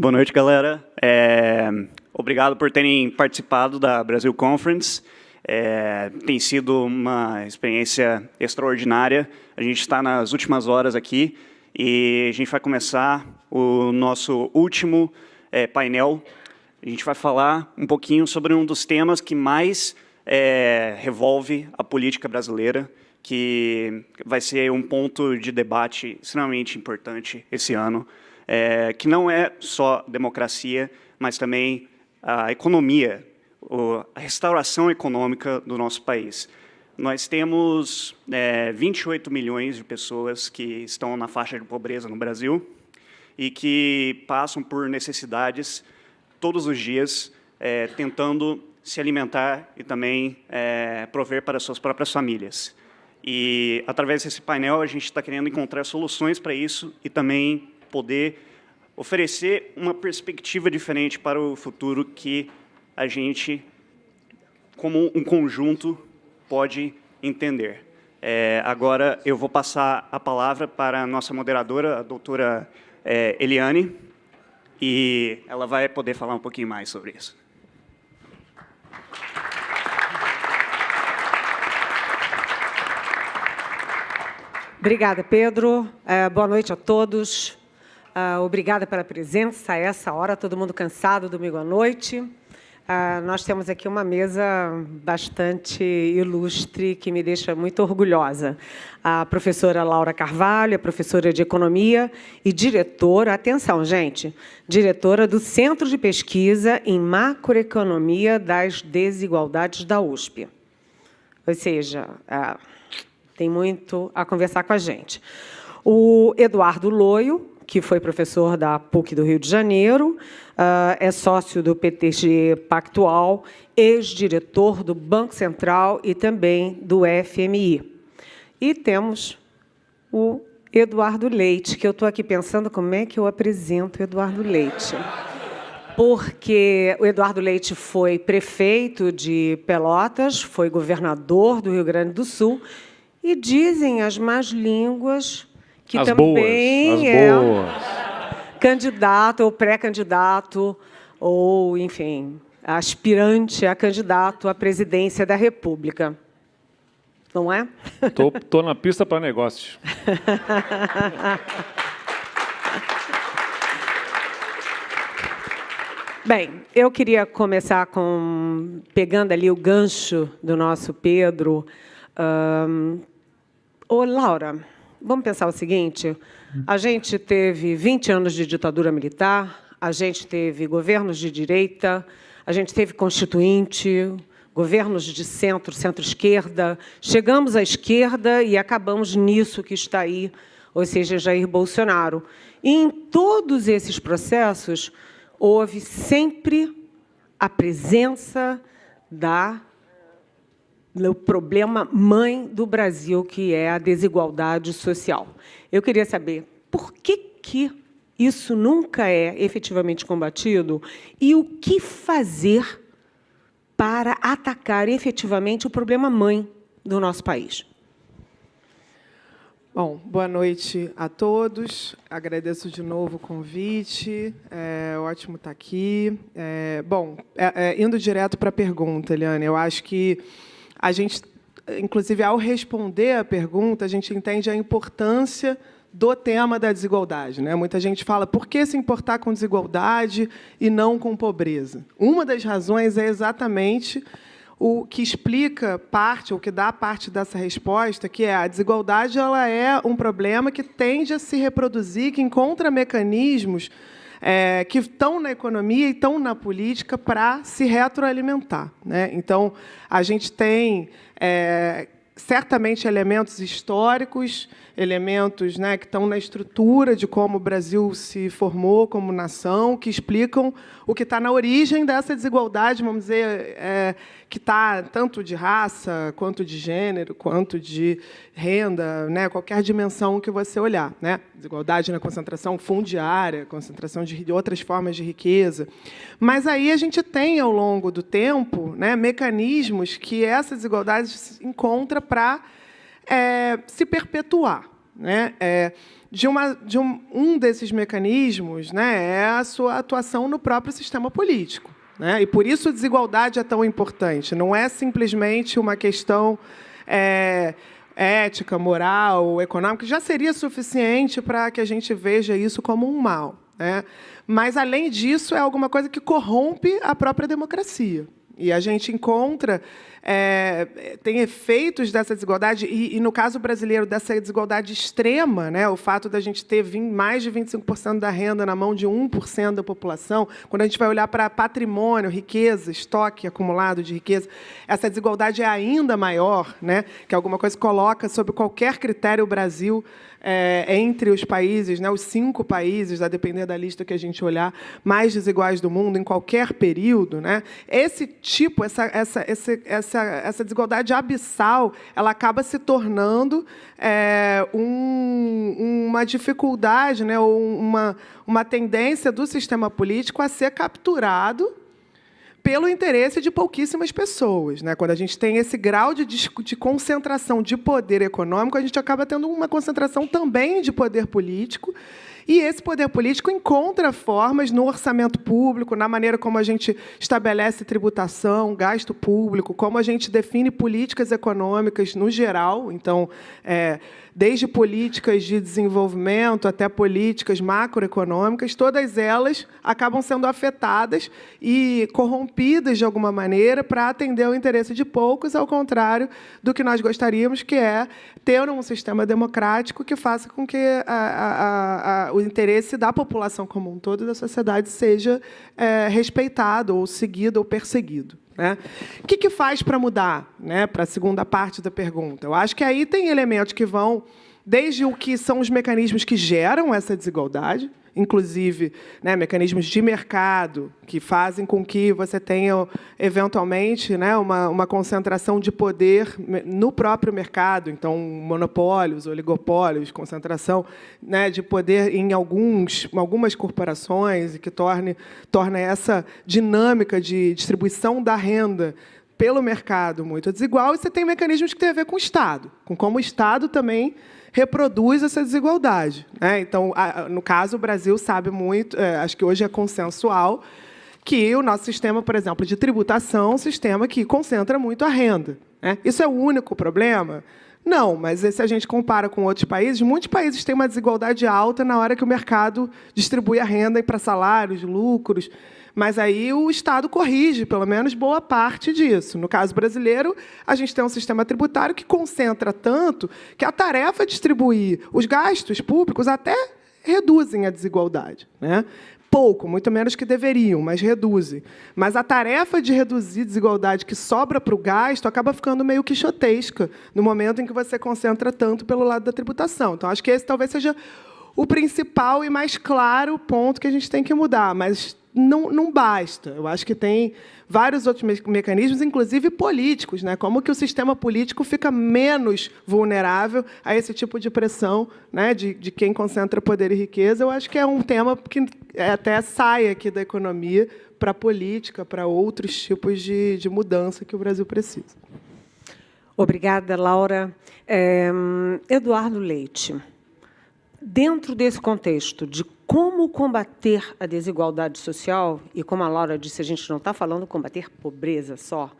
Boa noite, galera. Obrigado por terem participado da Brasil Conference. Tem sido uma experiência extraordinária. A gente está nas últimas horas aqui e a gente vai começar o nosso último painel. A gente vai falar um pouquinho sobre um dos temas que mais revolve a política brasileira, que vai ser um ponto de debate extremamente importante esse ano, que não é só democracia, mas também a economia, a restauração econômica do nosso país. Nós temos 28 milhões de pessoas que estão na faixa de pobreza no Brasil e que passam por necessidades todos os dias, tentando se alimentar e também prover para suas próprias famílias. E, através desse painel, a gente está querendo encontrar soluções para isso e também poder oferecer uma perspectiva diferente para o futuro que a gente, como um conjunto, pode entender. Agora, eu vou passar a palavra para a nossa moderadora, a doutora Eliane, e ela vai poder falar um pouquinho mais sobre isso. Obrigada, Pedro. Boa noite a todos. Obrigada pela presença a essa hora, todo mundo cansado, domingo à noite. Nós temos aqui uma mesa bastante ilustre, que me deixa muito orgulhosa. A professora Laura Carvalho é professora de Economia e diretora, atenção, gente, diretora do Centro de Pesquisa em Macroeconomia das Desigualdades da USP. Ou seja, tem muito a conversar com a gente. O Eduardo Loio, que foi professor da PUC do Rio de Janeiro, é sócio do PTG Pactual, ex-diretor do Banco Central e também do FMI. E temos o Eduardo Leite, que eu estou aqui pensando como é que eu apresento o Eduardo Leite. Porque o Eduardo Leite foi prefeito de Pelotas, foi governador do Rio Grande do Sul, e dizem as más línguas que as também boas. Candidato ou pré-candidato, ou, enfim, aspirante a candidato à presidência da República. Não é? Tô na pista para negócio. Bem, eu queria começar pegando ali o gancho do nosso Pedro. Ô, Laura, vamos pensar o seguinte: a gente teve 20 anos de ditadura militar, a gente teve governos de direita, a gente teve constituinte, governos de centro, centro-esquerda, chegamos à esquerda e acabamos nisso que está aí, ou seja, Jair Bolsonaro. E, em todos esses processos, houve sempre a presença do problema mãe do Brasil, que é a desigualdade social. Eu queria saber por que isso nunca é efetivamente combatido e o que fazer para atacar efetivamente o problema mãe do nosso país. Bom, boa noite a todos. Agradeço de novo o convite. É ótimo estar aqui. Indo direto para a pergunta, Eliane, eu acho que a gente, inclusive, ao responder a pergunta, a gente entende a importância do tema da desigualdade, né? Muita gente fala, por que se importar com desigualdade e não com pobreza? Uma das razões é exatamente o que explica parte, ou que dá parte dessa resposta, que é a desigualdade ela é um problema que tende a se reproduzir, que encontra mecanismos que estão na economia e estão na política para se retroalimentar, né? Então, a gente tem certamente elementos históricos, elementos, né, que estão na estrutura de como o Brasil se formou como nação, que explicam o que está na origem dessa desigualdade, vamos dizer, que está tanto de raça, quanto de gênero, quanto de renda, né, qualquer dimensão que você olhar, né? Desigualdade na concentração fundiária, concentração de outras formas de riqueza. Mas aí a gente tem, ao longo do tempo, né, mecanismos que essa desigualdade se encontra para se perpetuar. né, um desses mecanismos, né, é a sua atuação no próprio sistema político, né? E por isso a desigualdade é tão importante. Não é simplesmente uma questão ética, moral, econômica, que já seria suficiente para que a gente veja isso como um mal, né? Mas, além disso, é alguma coisa que corrompe a própria democracia. E a gente encontra, tem efeitos dessa desigualdade, e, no caso brasileiro, dessa desigualdade extrema, né, o fato da gente ter mais de 25% da renda na mão de 1% da população, quando a gente vai olhar para patrimônio, riqueza, estoque acumulado de riqueza, essa desigualdade é ainda maior, né, que é alguma coisa que coloca, sob qualquer critério, o Brasil entre os países, né, os 5 países, a depender da lista que a gente olhar, mais desiguais do mundo, em qualquer período, né, essa desigualdade abissal, ela acaba se tornando uma dificuldade, né, ou uma tendência do sistema político a ser capturado pelo interesse de pouquíssimas pessoas, né? Quando a gente tem esse grau de concentração de poder econômico, a gente acaba tendo uma concentração também de poder político, e esse poder político encontra formas no orçamento público, na maneira como a gente estabelece tributação, gasto público, como a gente define políticas econômicas no geral. Então, desde políticas de desenvolvimento até políticas macroeconômicas, todas elas acabam sendo afetadas e corrompidas de alguma maneira para atender ao interesse de poucos, ao contrário do que nós gostaríamos, que é ter um sistema democrático que faça com que o interesse da população como um todo, da sociedade, seja respeitado, ou seguido, ou perseguido, né? O que faz para mudar, né, para a segunda parte da pergunta? Eu acho que aí tem elementos que vão desde o que são os mecanismos que geram essa desigualdade, inclusive, né, mecanismos de mercado que fazem com que você tenha, eventualmente, né, uma concentração de poder no próprio mercado, então monopólios, oligopólios, concentração, né, de poder em algumas corporações, e que torna essa dinâmica de distribuição da renda pelo mercado muito desigual. E você tem mecanismos que têm a ver com o Estado, com como o Estado também reproduz essa desigualdade, né? Então, no caso, o Brasil sabe muito, acho que hoje é consensual, que o nosso sistema, por exemplo, de tributação é um sistema que concentra muito a renda, né? Isso é o único problema? Não, mas se a gente compara com outros países, muitos países têm uma desigualdade alta na hora que o mercado distribui a renda para salários, lucros, mas aí o Estado corrige, pelo menos, boa parte disso. No caso brasileiro, a gente tem um sistema tributário que concentra tanto que a tarefa de distribuir os gastos públicos até reduzem a desigualdade, né? Pouco, muito menos que deveriam, mas reduzem. Mas a tarefa de reduzir a desigualdade que sobra para o gasto acaba ficando meio quixotesca no momento em que você concentra tanto pelo lado da tributação. Então, acho que esse talvez seja o principal e mais claro ponto que a gente tem que mudar, mas não basta. Eu acho que tem vários outros mecanismos, inclusive políticos, né? Como que o sistema político fica menos vulnerável a esse tipo de pressão, né, de quem concentra poder e riqueza. Eu acho que é um tema que até sai aqui da economia para a política, para outros tipos de mudança que o Brasil precisa. Obrigada, Laura. Eduardo Leite, dentro desse contexto de como combater a desigualdade social, e como a Laura disse, a gente não está falando combater pobreza só,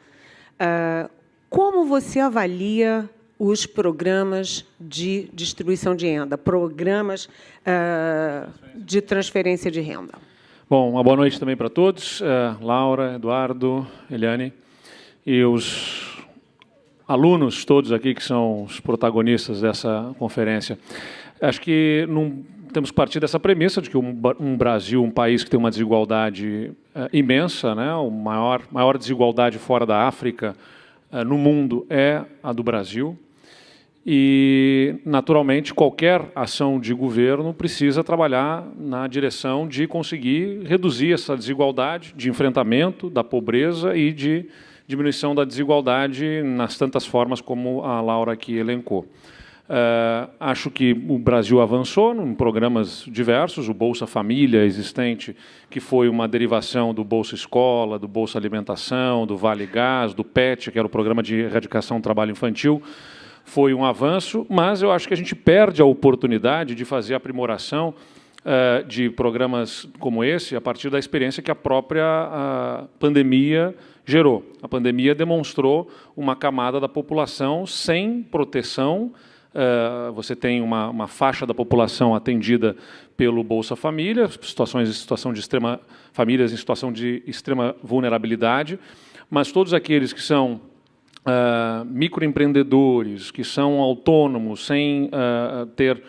como você avalia os programas de distribuição de renda, programas de transferência de renda? Bom, uma boa noite também para todos, Laura, Eduardo, Eliane, e os alunos todos aqui que são os protagonistas dessa conferência. Acho que temos que partir dessa premissa de que um Brasil, um país que tem uma desigualdade imensa, né, a maior desigualdade fora da África no mundo é a do Brasil. E, naturalmente, qualquer ação de governo precisa trabalhar na direção de conseguir reduzir essa desigualdade, de enfrentamento da pobreza e de diminuição da desigualdade nas tantas formas como a Laura aqui elencou. Acho que o Brasil avançou em programas diversos, o Bolsa Família existente, que foi uma derivação do Bolsa Escola, do Bolsa Alimentação, do Vale Gás, do PET, que era o Programa de Erradicação do Trabalho Infantil, foi um avanço, mas eu acho que a gente perde a oportunidade de fazer aprimoração de programas como esse a partir da experiência que a própria pandemia gerou. A pandemia demonstrou uma camada da população sem proteção. Você tem uma faixa da população atendida pelo Bolsa Família, famílias em situação de extrema vulnerabilidade, mas todos aqueles que são microempreendedores, que são autônomos, sem ter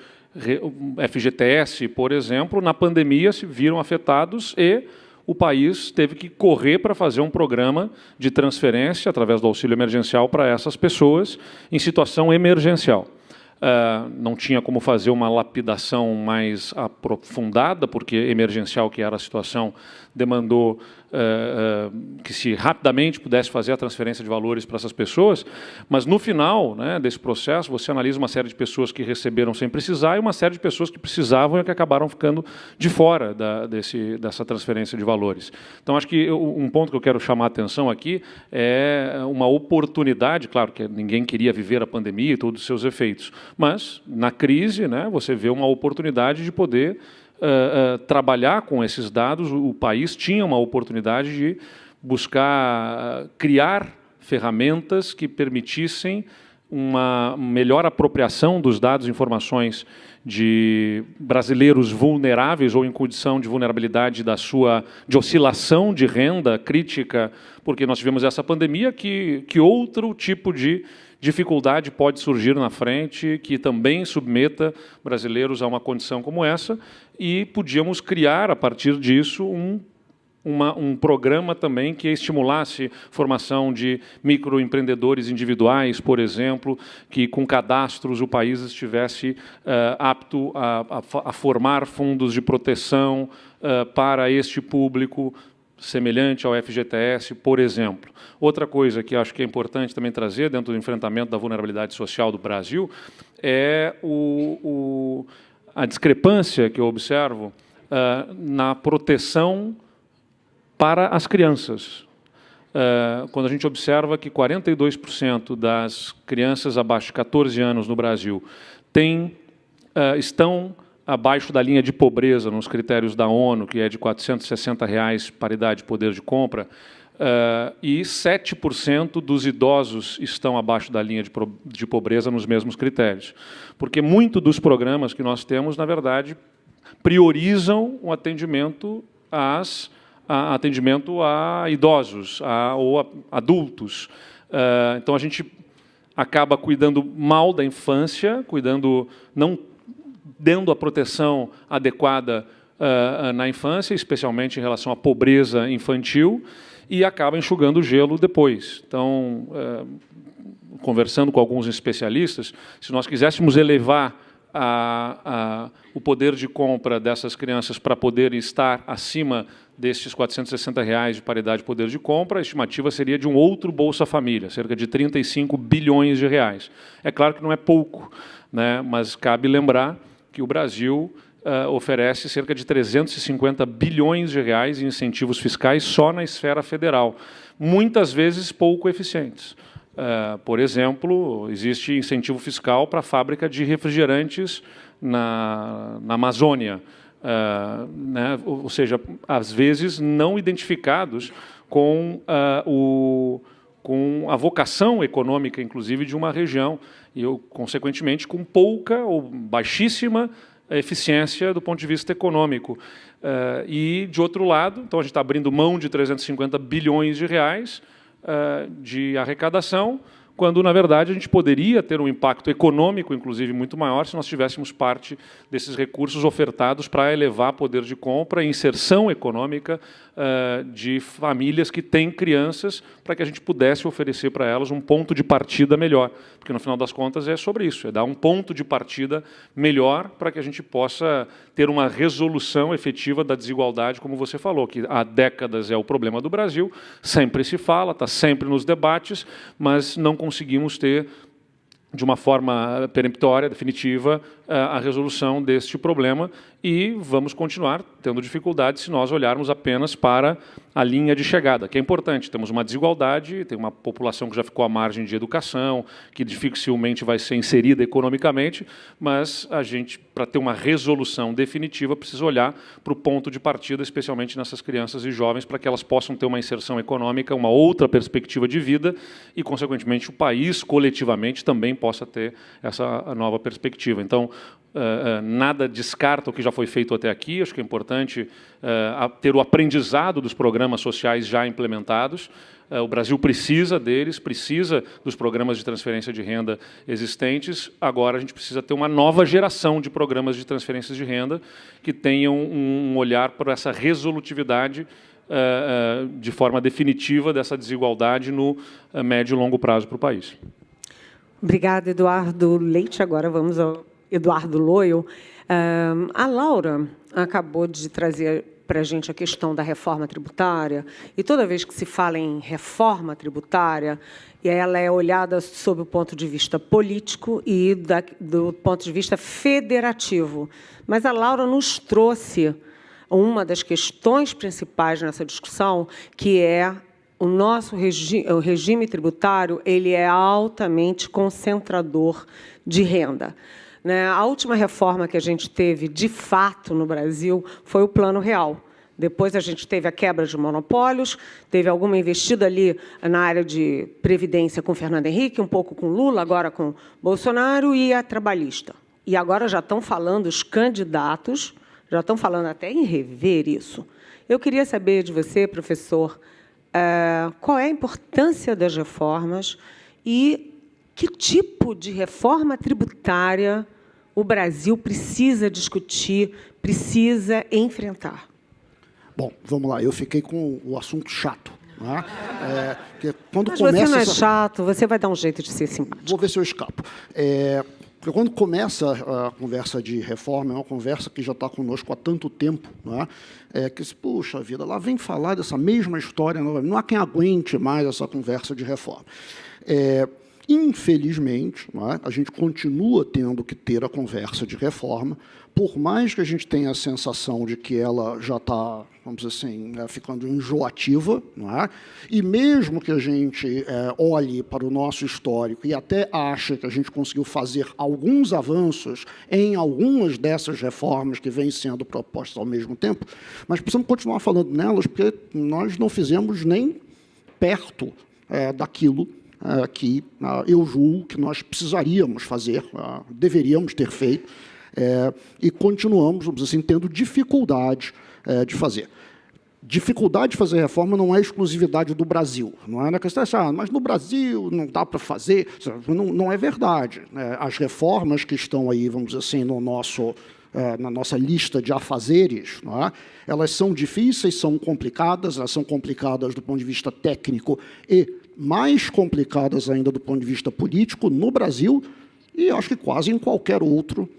FGTS, por exemplo, na pandemia se viram afetados e o país teve que correr para fazer um programa de transferência através do auxílio emergencial para essas pessoas em situação emergencial. Não tinha como fazer uma lapidação mais aprofundada, porque emergencial, que era a situação, demandou que se rapidamente pudesse fazer a transferência de valores para essas pessoas, mas no final, né, desse processo você analisa uma série de pessoas que receberam sem precisar e uma série de pessoas que precisavam e que acabaram ficando de fora dessa transferência de valores. Então, acho que um ponto que eu quero chamar a atenção aqui é uma oportunidade, claro que ninguém queria viver a pandemia e todos os seus efeitos, mas na crise, né, você vê uma oportunidade de poder trabalhar com esses dados. O país tinha uma oportunidade de buscar criar ferramentas que permitissem uma melhor apropriação dos dados e informações de brasileiros vulneráveis ou em condição de vulnerabilidade de oscilação de renda crítica, porque nós tivemos essa pandemia que outro tipo de dificuldade pode surgir na frente, que também submeta brasileiros a uma condição como essa, e podíamos criar, a partir disso, um programa também que estimulasse formação de microempreendedores individuais, por exemplo, que com cadastros o país estivesse apto a formar fundos de proteção para este público, semelhante ao FGTS, por exemplo. Outra coisa que acho que é importante também trazer dentro do enfrentamento da vulnerabilidade social do Brasil é a discrepância que eu observo na proteção para as crianças. Quando a gente observa que 42% das crianças abaixo de 14 anos no Brasil estão abaixo da linha de pobreza nos critérios da ONU, que é de R$ 460 paridade de poder de compra, e 7% dos idosos estão abaixo da linha de pobreza nos mesmos critérios. Porque muito dos programas que nós temos, na verdade, priorizam o atendimento a idosos ou a adultos. Então, a gente acaba cuidando mal da infância, não dando a proteção adequada na infância, especialmente em relação à pobreza infantil, e acaba enxugando o gelo depois. Então, conversando com alguns especialistas, se nós quiséssemos elevar o poder de compra dessas crianças para poder estar acima destes R$ 460 de paridade de poder de compra, a estimativa seria de um outro Bolsa Família, cerca de 35 bilhões de reais. É claro que não é pouco, né, mas cabe lembrar que o Brasil oferece cerca de 350 bilhões de reais em incentivos fiscais só na esfera federal, muitas vezes pouco eficientes. Por exemplo, existe incentivo fiscal para a fábrica de refrigerantes na Amazônia, né? Ou seja, às vezes não identificados com a vocação econômica, inclusive, de uma região, e, consequentemente, com pouca ou baixíssima eficiência do ponto de vista econômico. E, de outro lado, então, a gente está abrindo mão de 350 bilhões de reais de arrecadação, quando, na verdade, a gente poderia ter um impacto econômico, inclusive, muito maior se nós tivéssemos parte desses recursos ofertados para elevar poder de compra e inserção econômica de famílias que têm crianças, para que a gente pudesse oferecer para elas um ponto de partida melhor. Porque, no final das contas, é sobre isso, é dar um ponto de partida melhor para que a gente possa ter uma resolução efetiva da desigualdade, como você falou, que há décadas é o problema do Brasil, sempre se fala, está sempre nos debates, mas não conseguimos ter, de uma forma peremptória, definitiva, a resolução deste problema. e vamos continuar tendo dificuldades se nós olharmos apenas para a linha de chegada, que é importante. Temos uma desigualdade, tem uma população que já ficou à margem de educação, que dificilmente vai ser inserida economicamente, mas a gente, para ter uma resolução definitiva, precisa olhar para o ponto de partida, especialmente nessas crianças e jovens, para que elas possam ter uma inserção econômica, uma outra perspectiva de vida e, consequentemente, o país, coletivamente, também possa ter essa nova perspectiva. Então, nada descarta o que já foi feito até aqui. Acho que é importante ter o aprendizado dos programas sociais já implementados. O Brasil precisa deles, precisa dos programas de transferência de renda existentes. Agora, a gente precisa ter uma nova geração de programas de transferências de renda que tenham um olhar para essa resolutividade de forma definitiva dessa desigualdade no médio e longo prazo para o país. Obrigada, Eduardo Leite. Agora vamos ao Eduardo Loyo. A Laura acabou de trazer para a gente a questão da reforma tributária, e toda vez que se fala em reforma tributária, ela é olhada sob o ponto de vista político e do ponto de vista federativo. Mas a Laura nos trouxe uma das questões principais nessa discussão, que é o nosso o regime tributário, ele é altamente concentrador de renda. A última reforma que a gente teve, de fato, no Brasil, foi o Plano Real. Depois a gente teve a quebra de monopólios, teve alguma investida ali na área de previdência com Fernando Henrique, um pouco com Lula, agora com Bolsonaro, e a trabalhista. E agora já estão falando, os candidatos, já estão falando até em rever isso. Eu queria saber de você, professor, qual é a importância das reformas e que tipo de reforma tributária o Brasil precisa discutir, precisa enfrentar? Bom, vamos lá. Eu fiquei com o assunto chato. Né? Mas você não é chato, você vai dar um jeito de ser simpático. Vou ver se eu escapo. Porque quando começa a conversa de reforma, é uma conversa que já está conosco há tanto tempo, não é? Que, puxa vida, lá vem falar dessa mesma história, não há quem aguente mais essa conversa de reforma. Infelizmente, não é? A gente continua tendo que ter a conversa de reforma, por mais que a gente tenha a sensação de que ela já está, vamos dizer assim, ficando enjoativa, não é? E mesmo que a gente olhe para o nosso histórico e até ache que a gente conseguiu fazer alguns avanços em algumas dessas reformas que vêm sendo propostas ao mesmo tempo, mas precisamos continuar falando nelas, porque nós não fizemos nem perto daquilo que eu julgo que nós precisaríamos fazer, deveríamos ter feito, e continuamos, vamos dizer assim, tendo dificuldade de fazer. Dificuldade de fazer reforma não é exclusividade do Brasil. Não é na questão mas no Brasil não dá para fazer. Não é verdade. As reformas que estão aí, vamos dizer assim, na nossa lista de afazeres, não é? Elas são difíceis, são complicadas, elas são complicadas do ponto de vista técnico e mais complicadas ainda do ponto de vista político no Brasil e acho que quase em qualquer outro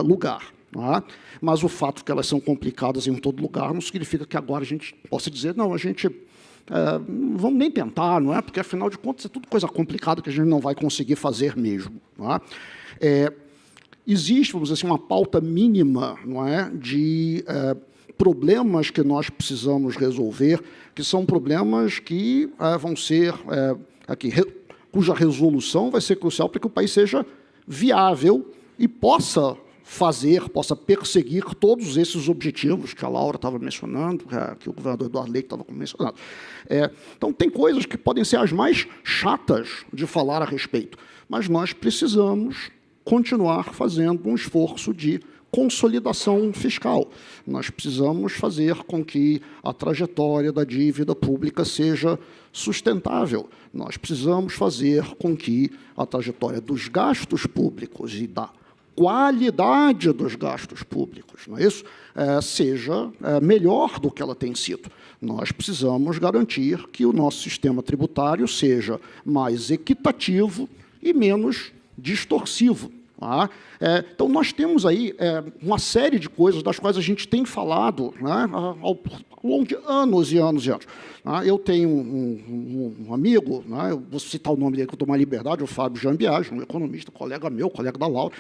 lugar. Não é? Mas o fato que elas são complicadas em todo lugar não significa que agora a gente possa dizer, não, a gente não vamos nem tentar, não é? Porque, afinal de contas, é tudo coisa complicada que a gente não vai conseguir fazer mesmo. Não é? Existe, vamos dizer assim, uma pauta mínima, não é, de problemas que nós precisamos resolver, que são problemas que vão ser, cuja resolução vai ser crucial para que o país seja viável e possa perseguir todos esses objetivos que a Laura estava mencionando, que o governador Eduardo Leite estava mencionando. Então, tem coisas que podem ser as mais chatas de falar a respeito, mas nós precisamos continuar fazendo um esforço de consolidação fiscal. Nós precisamos fazer com que a trajetória da dívida pública seja sustentável. Nós precisamos fazer com que a trajetória dos gastos públicos e da qualidade dos gastos públicos, não é isso? Seja melhor do que ela tem sido. Nós precisamos garantir que o nosso sistema tributário seja mais equitativo e menos distorsivo. Tá? Então, nós temos aí uma série de coisas das quais a gente tem falado, né, ao longo de anos e anos e anos. Tá? Eu tenho um amigo, né, eu vou citar o nome dele, que eu estou uma liberdade, o Fábio Jambiage, um economista, colega meu, colega da Laura,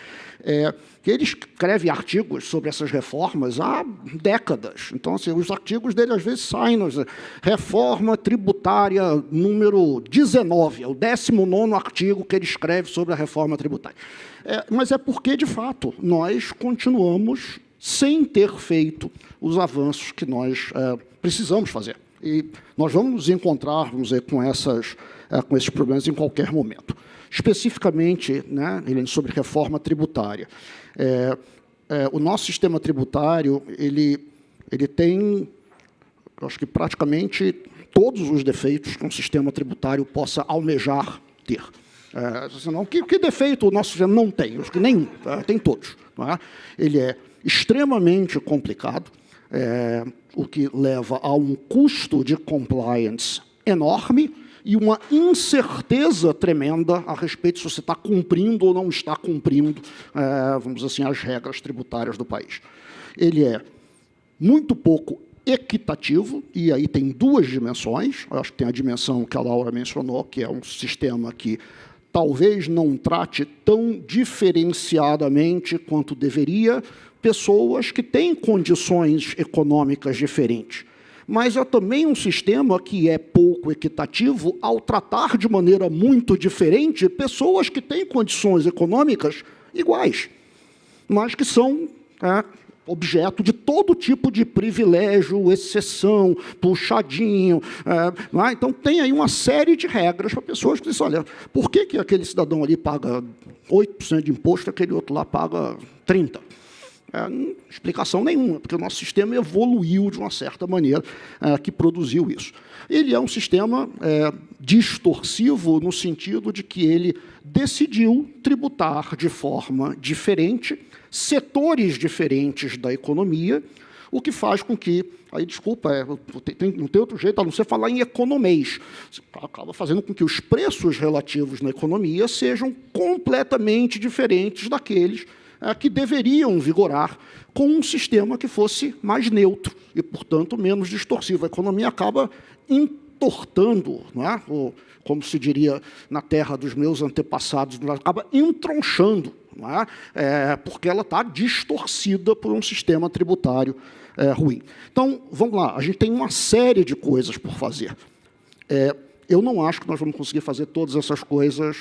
que ele escreve artigos sobre essas reformas há décadas. Então, assim, os artigos dele, às vezes, saem nos Reforma Tributária número 19, é o 19º artigo que ele escreve sobre a reforma tributária. Mas é porque, de fato, nós continuamos sem ter feito os avanços que nós precisamos fazer. E nós vamos nos encontrar, vamos dizer, com esses problemas em qualquer momento. Especificamente, né, sobre reforma tributária. O nosso sistema tributário ele tem, acho que praticamente todos os defeitos que um sistema tributário possa almejar ter. Senão, que defeito o nosso sistema não tem? Acho que nenhum, tem todos. Não é? Ele é extremamente complicado, o que leva a um custo de compliance enorme e uma incerteza tremenda a respeito se você está cumprindo ou não está cumprindo, vamos dizer assim, as regras tributárias do país. Ele é muito pouco equitativo, e aí tem duas dimensões. Eu acho que tem a dimensão que a Laura mencionou, que é um sistema que talvez não trate tão diferenciadamente quanto deveria pessoas que têm condições econômicas diferentes. Mas é também um sistema que é pouco equitativo ao tratar de maneira muito diferente pessoas que têm condições econômicas iguais, mas que são objeto de todo tipo de privilégio, exceção, puxadinho. Então, tem aí uma série de regras para pessoas que dizem, olha, por que aquele cidadão ali paga 8% de imposto e aquele outro lá paga 30%? Explicação nenhuma, porque o nosso sistema evoluiu de uma certa maneira que produziu isso. Ele é um sistema distorsivo no sentido de que ele decidiu tributar de forma diferente setores diferentes da economia, o que faz com que, aí desculpa, não tem outro jeito a não ser falar em economês, acaba fazendo com que os preços relativos na economia sejam completamente diferentes daqueles que deveriam vigorar com um sistema que fosse mais neutro e, portanto, menos distorsivo. A economia acaba entortando, não é? Ou, como se diria na terra dos meus antepassados, acaba entronchando, não é? Porque ela está distorcida por um sistema tributário ruim. Então, vamos lá, a gente tem uma série de coisas por fazer. Eu não acho que nós vamos conseguir fazer todas essas coisas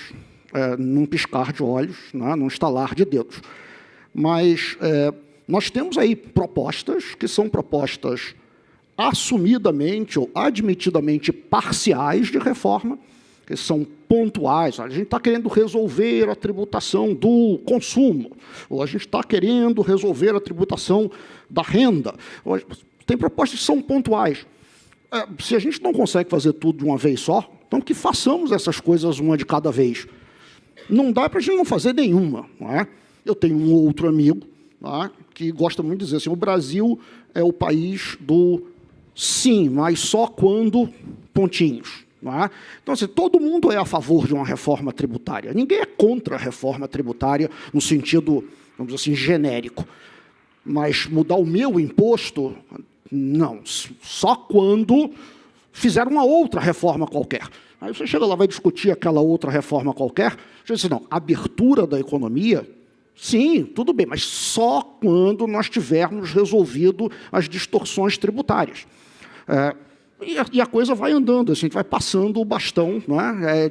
num piscar de olhos, não é? Num estalar de dedos. Mas nós temos aí propostas que são propostas assumidamente ou admitidamente parciais de reforma, que são pontuais. A gente está querendo resolver a tributação do consumo, ou a gente está querendo resolver a tributação da renda. Tem propostas que são pontuais. Se a gente não consegue fazer tudo de uma vez só, então que façamos essas coisas uma de cada vez. Não dá para a gente não fazer nenhuma, não é? Eu tenho um outro amigo, não é, que gosta muito de dizer assim, o Brasil é o país do sim, mas só quando pontinhos. Não é? Então, assim, todo mundo é a favor de uma reforma tributária. Ninguém é contra a reforma tributária no sentido, vamos dizer assim, genérico. Mas mudar o meu imposto, não. Só quando fizer uma outra reforma qualquer. Aí você chega lá, vai discutir aquela outra reforma qualquer, você diz, não, abertura da economia, sim, tudo bem, mas só quando nós tivermos resolvido as distorções tributárias. E a coisa vai andando, assim, a gente vai passando o bastão, né,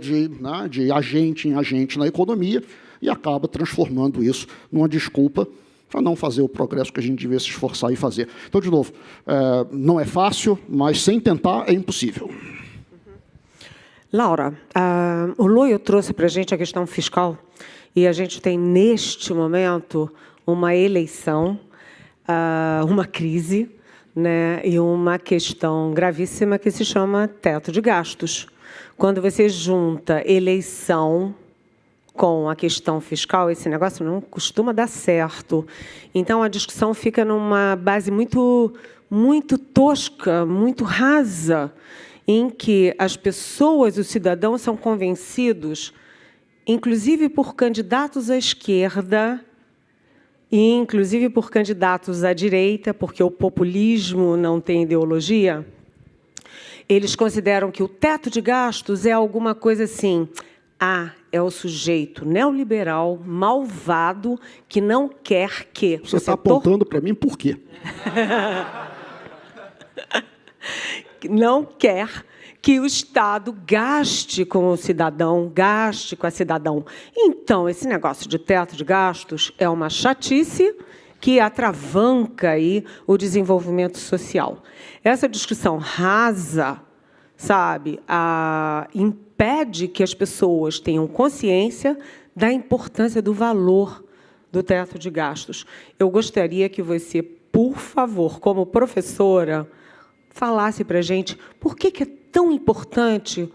de agente em agente na economia e acaba transformando isso numa desculpa para não fazer o progresso que a gente devia se esforçar e fazer. Então, de novo, não é fácil, mas sem tentar é impossível. Laura, o Loio trouxe para a gente a questão fiscal e a gente tem, neste momento, uma eleição, uma crise, né, e uma questão gravíssima que se chama teto de gastos. Quando você junta eleição com a questão fiscal, esse negócio não costuma dar certo. Então, a discussão fica numa base muito tosca, muito rasa, em que as pessoas, os cidadãos, são convencidos inclusive por candidatos à esquerda e inclusive por candidatos à direita, porque o populismo não tem ideologia, eles consideram que o teto de gastos é alguma coisa assim, é o sujeito neoliberal, malvado, que não quer que... Você está apontando para mim por quê? Não quer que o Estado gaste com o cidadão, gaste com a cidadão. Então, esse negócio de teto de gastos é uma chatice que atravanca aí o desenvolvimento social. Essa discussão rasa, sabe, impede que as pessoas tenham consciência da importância do valor do teto de gastos. Eu gostaria que você, por favor, como professora, falasse para a gente por que é tão importante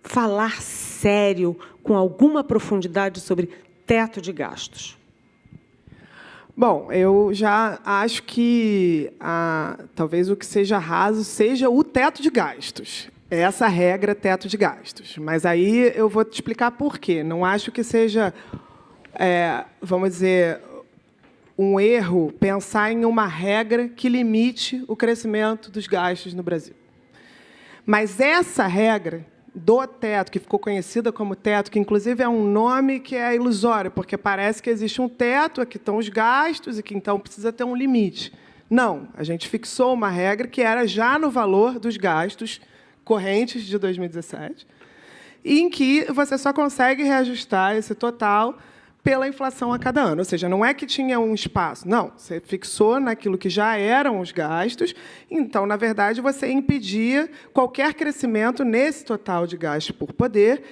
falar sério, com alguma profundidade, sobre teto de gastos. Bom, eu já acho que talvez o que seja raso seja o teto de gastos. Essa regra, teto de gastos. Mas aí eu vou te explicar por quê. Não acho que seja, vamos dizer, um erro pensar em uma regra que limite o crescimento dos gastos no Brasil. Mas essa regra do teto, que ficou conhecida como teto, que inclusive é um nome que é ilusório, porque parece que existe um teto, aqui estão os gastos, e que então precisa ter um limite. Não, a gente fixou uma regra que era já no valor dos gastos correntes de 2017, e em que você só consegue reajustar esse total pela inflação a cada ano. Ou seja, não é que tinha um espaço. Não, você fixou naquilo que já eram os gastos. Então, na verdade, você impedia qualquer crescimento nesse total de gastos por poder,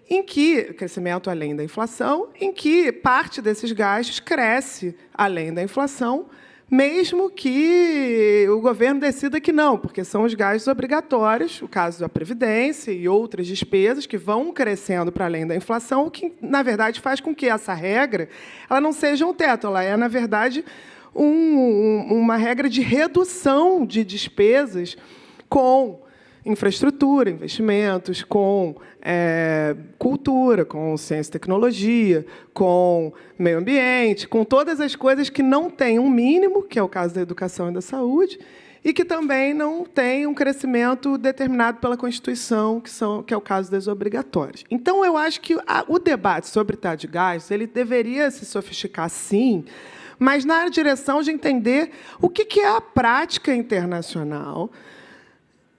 em que crescimento além da inflação, em que parte desses gastos cresce além da inflação, mesmo que o governo decida que não, porque são os gastos obrigatórios, o caso da Previdência e outras despesas que vão crescendo para além da inflação, o que, na verdade, faz com que essa regra ela não seja um teto, ela é, na verdade, uma regra de redução de despesas com infraestrutura, investimentos, com cultura, com ciência e tecnologia, com meio ambiente, com todas as coisas que não têm um mínimo, que é o caso da educação e da saúde, e que também não têm um crescimento determinado pela Constituição, que é o caso das obrigatórias. Então, eu acho que o debate sobre teto de gastos ele deveria se sofisticar, sim, mas na direção de entender o que é a prática internacional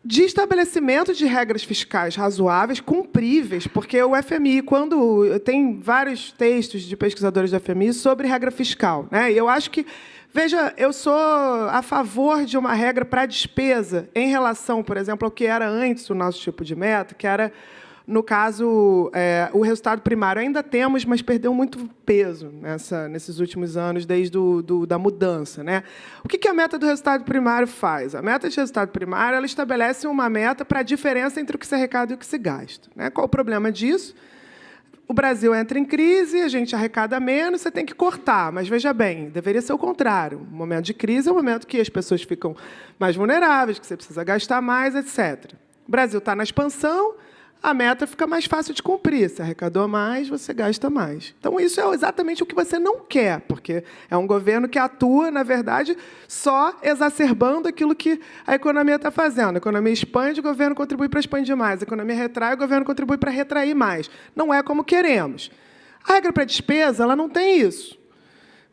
de estabelecimento de regras fiscais razoáveis, cumpríveis, porque o FMI, tem vários textos de pesquisadores do FMI sobre regra fiscal, né? E eu acho que, veja, eu sou a favor de uma regra para a despesa em relação, por exemplo, ao que era antes o nosso tipo de meta, que era, no caso, o resultado primário. Ainda temos, mas perdeu muito peso nesses últimos anos, desde da mudança, né? O que a meta do resultado primário faz? A meta de resultado primário ela estabelece uma meta para a diferença entre o que se arrecada e o que se gasta, né? Qual o problema disso? O Brasil entra em crise, a gente arrecada menos, você tem que cortar. Mas, veja bem, deveria ser o contrário. O momento de crise é o momento que as pessoas ficam mais vulneráveis, que você precisa gastar mais, etc. O Brasil está na expansão, a meta fica mais fácil de cumprir. Se arrecadou mais, você gasta mais. Então, isso é exatamente o que você não quer, porque é um governo que atua, na verdade, só exacerbando aquilo que a economia está fazendo. A economia expande, o governo contribui para expandir mais. A economia retrai, o governo contribui para retrair mais. Não é como queremos. A regra para despesa ela não tem isso.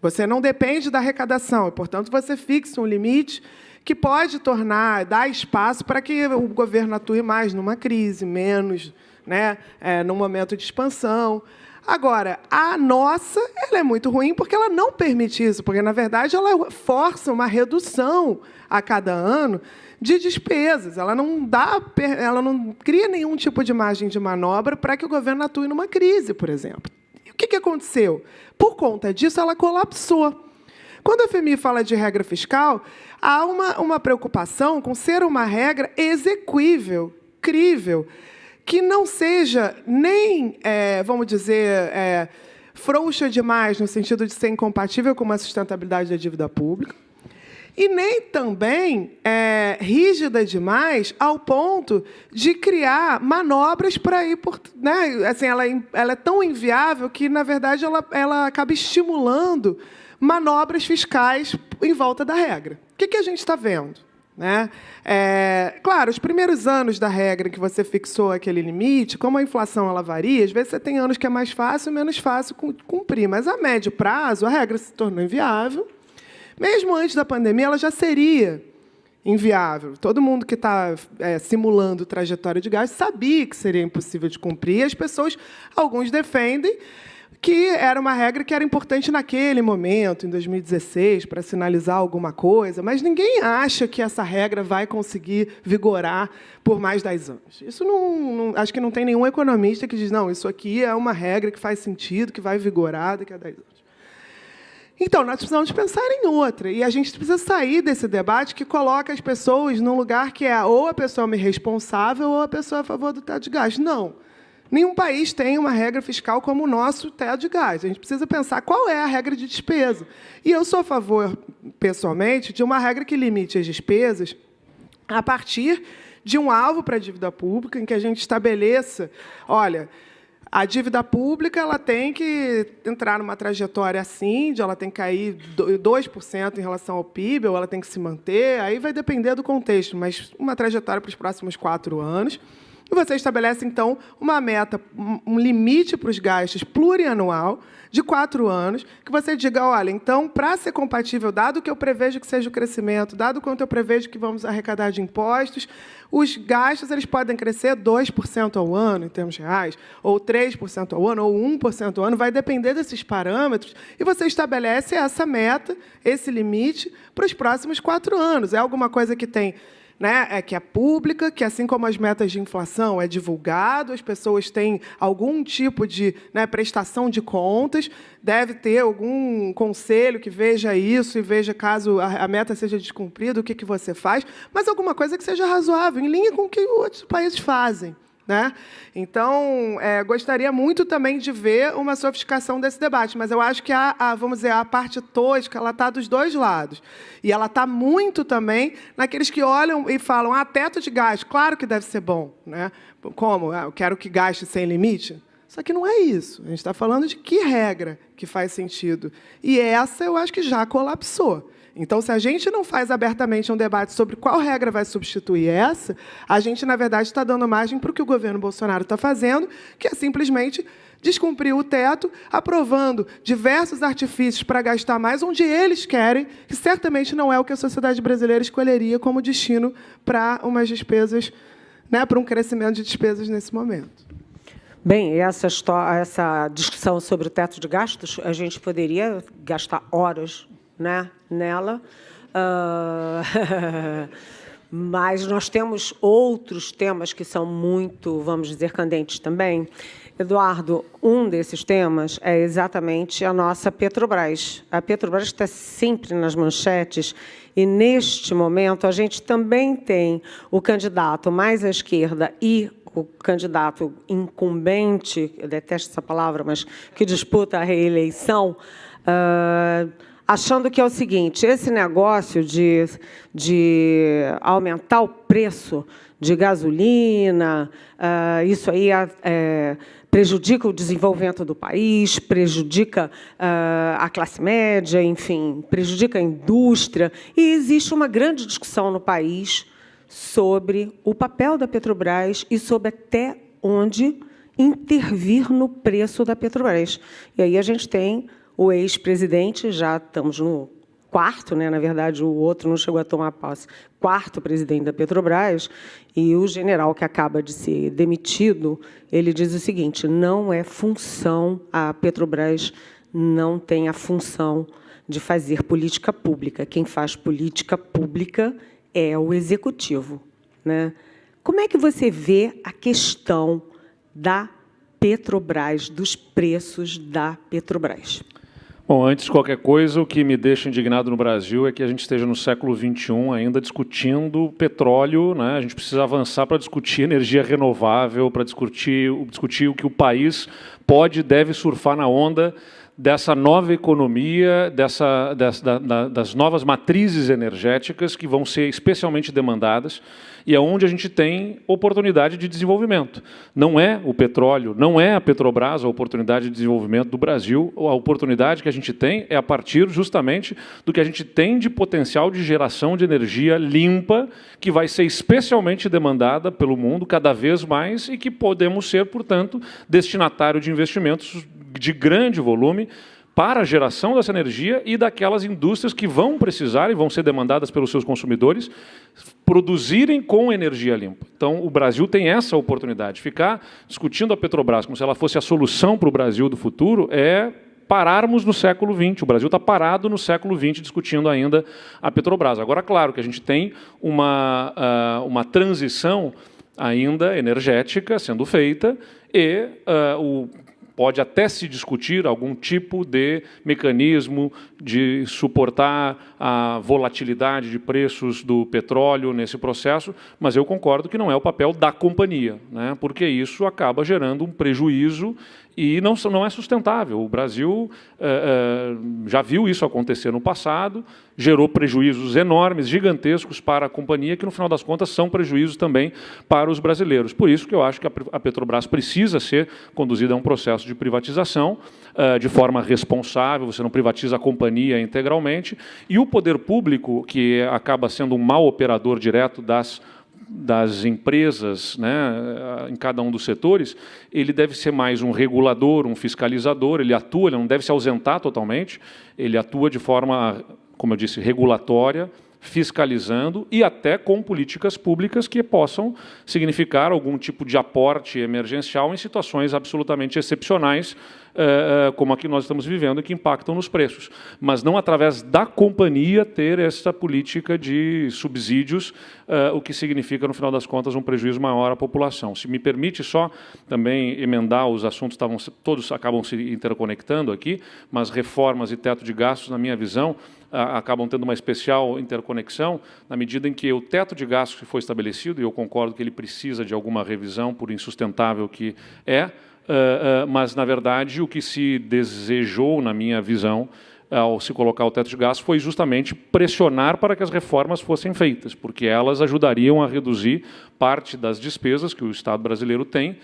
Você não depende da arrecadação, e, portanto, você fixa um limite que pode dar espaço para que o governo atue mais numa crise, menos, né, num momento de expansão. Agora, a nossa ela é muito ruim porque ela não permite isso, porque, na verdade, ela força uma redução a cada ano de despesas. Ela não cria nenhum tipo de margem de manobra para que o governo atue numa crise, por exemplo. E o que aconteceu? Por conta disso, ela colapsou. Quando a FMI fala de regra fiscal, há uma preocupação com ser uma regra execuível, crível, que não seja nem, vamos dizer, frouxa demais, no sentido de ser incompatível com uma sustentabilidade da dívida pública, e nem também rígida demais ao ponto de criar manobras para ir por... Né? Assim, ela é tão inviável que, na verdade, ela acaba estimulando manobras fiscais em volta da regra. O que a gente está vendo? Né? Claro, os primeiros anos da regra que você fixou aquele limite, como a inflação ela varia, às vezes você tem anos que é mais fácil e menos fácil cumprir, mas a médio prazo a regra se tornou inviável. Mesmo antes da pandemia, ela já seria inviável. Todo mundo que está simulando trajetória de gasto sabia que seria impossível de cumprir. As pessoas, alguns defendem que era uma regra que era importante naquele momento, em 2016, para sinalizar alguma coisa, mas ninguém acha que essa regra vai conseguir vigorar por mais 10 anos. Isso acho que não tem nenhum economista que diz, não, isso aqui é uma regra que faz sentido, que vai vigorar daqui a 10 anos. Então, nós precisamos pensar em outra. E a gente precisa sair desse debate que coloca as pessoas num lugar que é ou a pessoa irresponsável ou a pessoa a favor do teto de gás. Não. Nenhum país tem uma regra fiscal como o nosso teto de gás. A gente precisa pensar qual é a regra de despesa. E eu sou a favor, pessoalmente, de uma regra que limite as despesas a partir de um alvo para a dívida pública, em que a gente estabeleça, olha, a dívida pública ela tem que entrar numa trajetória assim, de ela tem que cair 2% em relação ao PIB, ou ela tem que se manter, aí vai depender do contexto, mas uma trajetória para os próximos 4 anos. E você estabelece, então, uma meta, um limite para os gastos plurianual de 4 anos, que você diga, olha, então, para ser compatível, dado que eu prevejo que seja o crescimento, dado quanto eu prevejo que vamos arrecadar de impostos, os gastos eles podem crescer 2% ao ano, em termos reais, ou 3% ao ano, ou 1% ao ano, vai depender desses parâmetros, e você estabelece essa meta, esse limite, para os próximos 4 anos. É alguma coisa que tem... Né, que é pública, que, assim como as metas de inflação, é divulgado, as pessoas têm algum tipo de prestação de contas, deve ter algum conselho que veja isso e veja, caso a meta seja descumprida, o que você faz, mas alguma coisa que seja razoável, em linha com o que outros países fazem. Né? Então, gostaria muito também de ver uma sofisticação desse debate, mas eu acho que vamos dizer, a parte tosca ela está dos dois lados. E ela está muito também naqueles que olham e falam, teto de gasto, claro que deve ser bom. Né? Como? Eu quero que gaste sem limite? Só que não é isso. A gente está falando de que regra que faz sentido. E essa eu acho que já colapsou. Então, se a gente não faz abertamente um debate sobre qual regra vai substituir essa, a gente, na verdade, está dando margem para o que o governo Bolsonaro está fazendo, que é simplesmente descumprir o teto, aprovando diversos artifícios para gastar mais onde eles querem, que certamente não é o que a sociedade brasileira escolheria como destino para umas despesas, para um crescimento de despesas nesse momento. Bem, essa discussão sobre o teto de gastos, a gente poderia gastar horas nela, mas nós temos outros temas que são muito, vamos dizer, candentes também. Eduardo, um desses temas é exatamente a nossa Petrobras. A Petrobras está sempre nas manchetes e, neste momento, a gente também tem o candidato mais à esquerda e o candidato incumbente, eu detesto essa palavra, mas que disputa a reeleição, achando que é o seguinte, esse negócio de aumentar o preço de gasolina, isso aí prejudica o desenvolvimento do país, prejudica a classe média, enfim, prejudica a indústria. E existe uma grande discussão no país sobre o papel da Petrobras e sobre até onde intervir no preço da Petrobras. E aí a gente tem o ex-presidente, já estamos no 4º, na verdade, o outro não chegou a tomar posse, 4º presidente da Petrobras, e o general que acaba de ser demitido, ele diz o seguinte, não é função, a Petrobras não tem a função de fazer política pública. Quem faz política pública é o executivo. Como é que você vê a questão da Petrobras, dos preços da Petrobras? Bom, antes de qualquer coisa, o que me deixa indignado no Brasil é que a gente esteja no século XXI ainda discutindo petróleo, A gente precisa avançar para discutir energia renovável, para discutir o que o país pode e deve surfar na onda dessa nova economia, das novas matrizes energéticas que vão ser especialmente demandadas e é onde a gente tem oportunidade de desenvolvimento. Não é o petróleo, não é a Petrobras a oportunidade de desenvolvimento do Brasil, a oportunidade que a gente tem é a partir justamente do que a gente tem de potencial de geração de energia limpa, que vai ser especialmente demandada pelo mundo cada vez mais e que podemos ser, portanto, destinatário de investimentos de grande volume para a geração dessa energia e daquelas indústrias que vão precisar e vão ser demandadas pelos seus consumidores produzirem com energia limpa. Então, o Brasil tem essa oportunidade. Ficar discutindo a Petrobras como se ela fosse a solução para o Brasil do futuro é pararmos no século XX. O Brasil está parado no século XX discutindo ainda a Petrobras. Agora, claro que a gente tem uma transição ainda energética sendo feita e pode até se discutir algum tipo de mecanismo de suportar a volatilidade de preços do petróleo nesse processo, mas eu concordo que não é o papel da companhia, né? Porque isso acaba gerando um prejuízo e não é sustentável. O Brasil já viu isso acontecer no passado, gerou prejuízos enormes, gigantescos para a companhia, que, no final das contas, são prejuízos também para os brasileiros. Por isso que eu acho que a Petrobras precisa ser conduzida a um processo de privatização de forma responsável, você não privatiza a companhia integralmente, e o poder público, que acaba sendo um mau operador direto das empresas, né, em cada um dos setores, ele deve ser mais um regulador, um fiscalizador, ele não deve se ausentar totalmente, ele atua de forma, como eu disse, regulatória, fiscalizando e até com políticas públicas que possam significar algum tipo de aporte emergencial em situações absolutamente excepcionais, como a que nós estamos vivendo, que impactam nos preços. Mas não através da companhia ter essa política de subsídios, o que significa, no final das contas, um prejuízo maior à população. Se me permite só também emendar, os assuntos todos acabam se interconectando aqui, mas reformas e teto de gastos, na minha visão, acabam tendo uma especial interconexão, na medida em que o teto de gastos que foi estabelecido, e eu concordo que ele precisa de alguma revisão, por insustentável que é, mas, na verdade, o que se desejou, na minha visão, ao se colocar o teto de gastos, foi justamente pressionar para que as reformas fossem feitas, porque elas ajudariam a reduzir parte das despesas que o Estado brasileiro tem,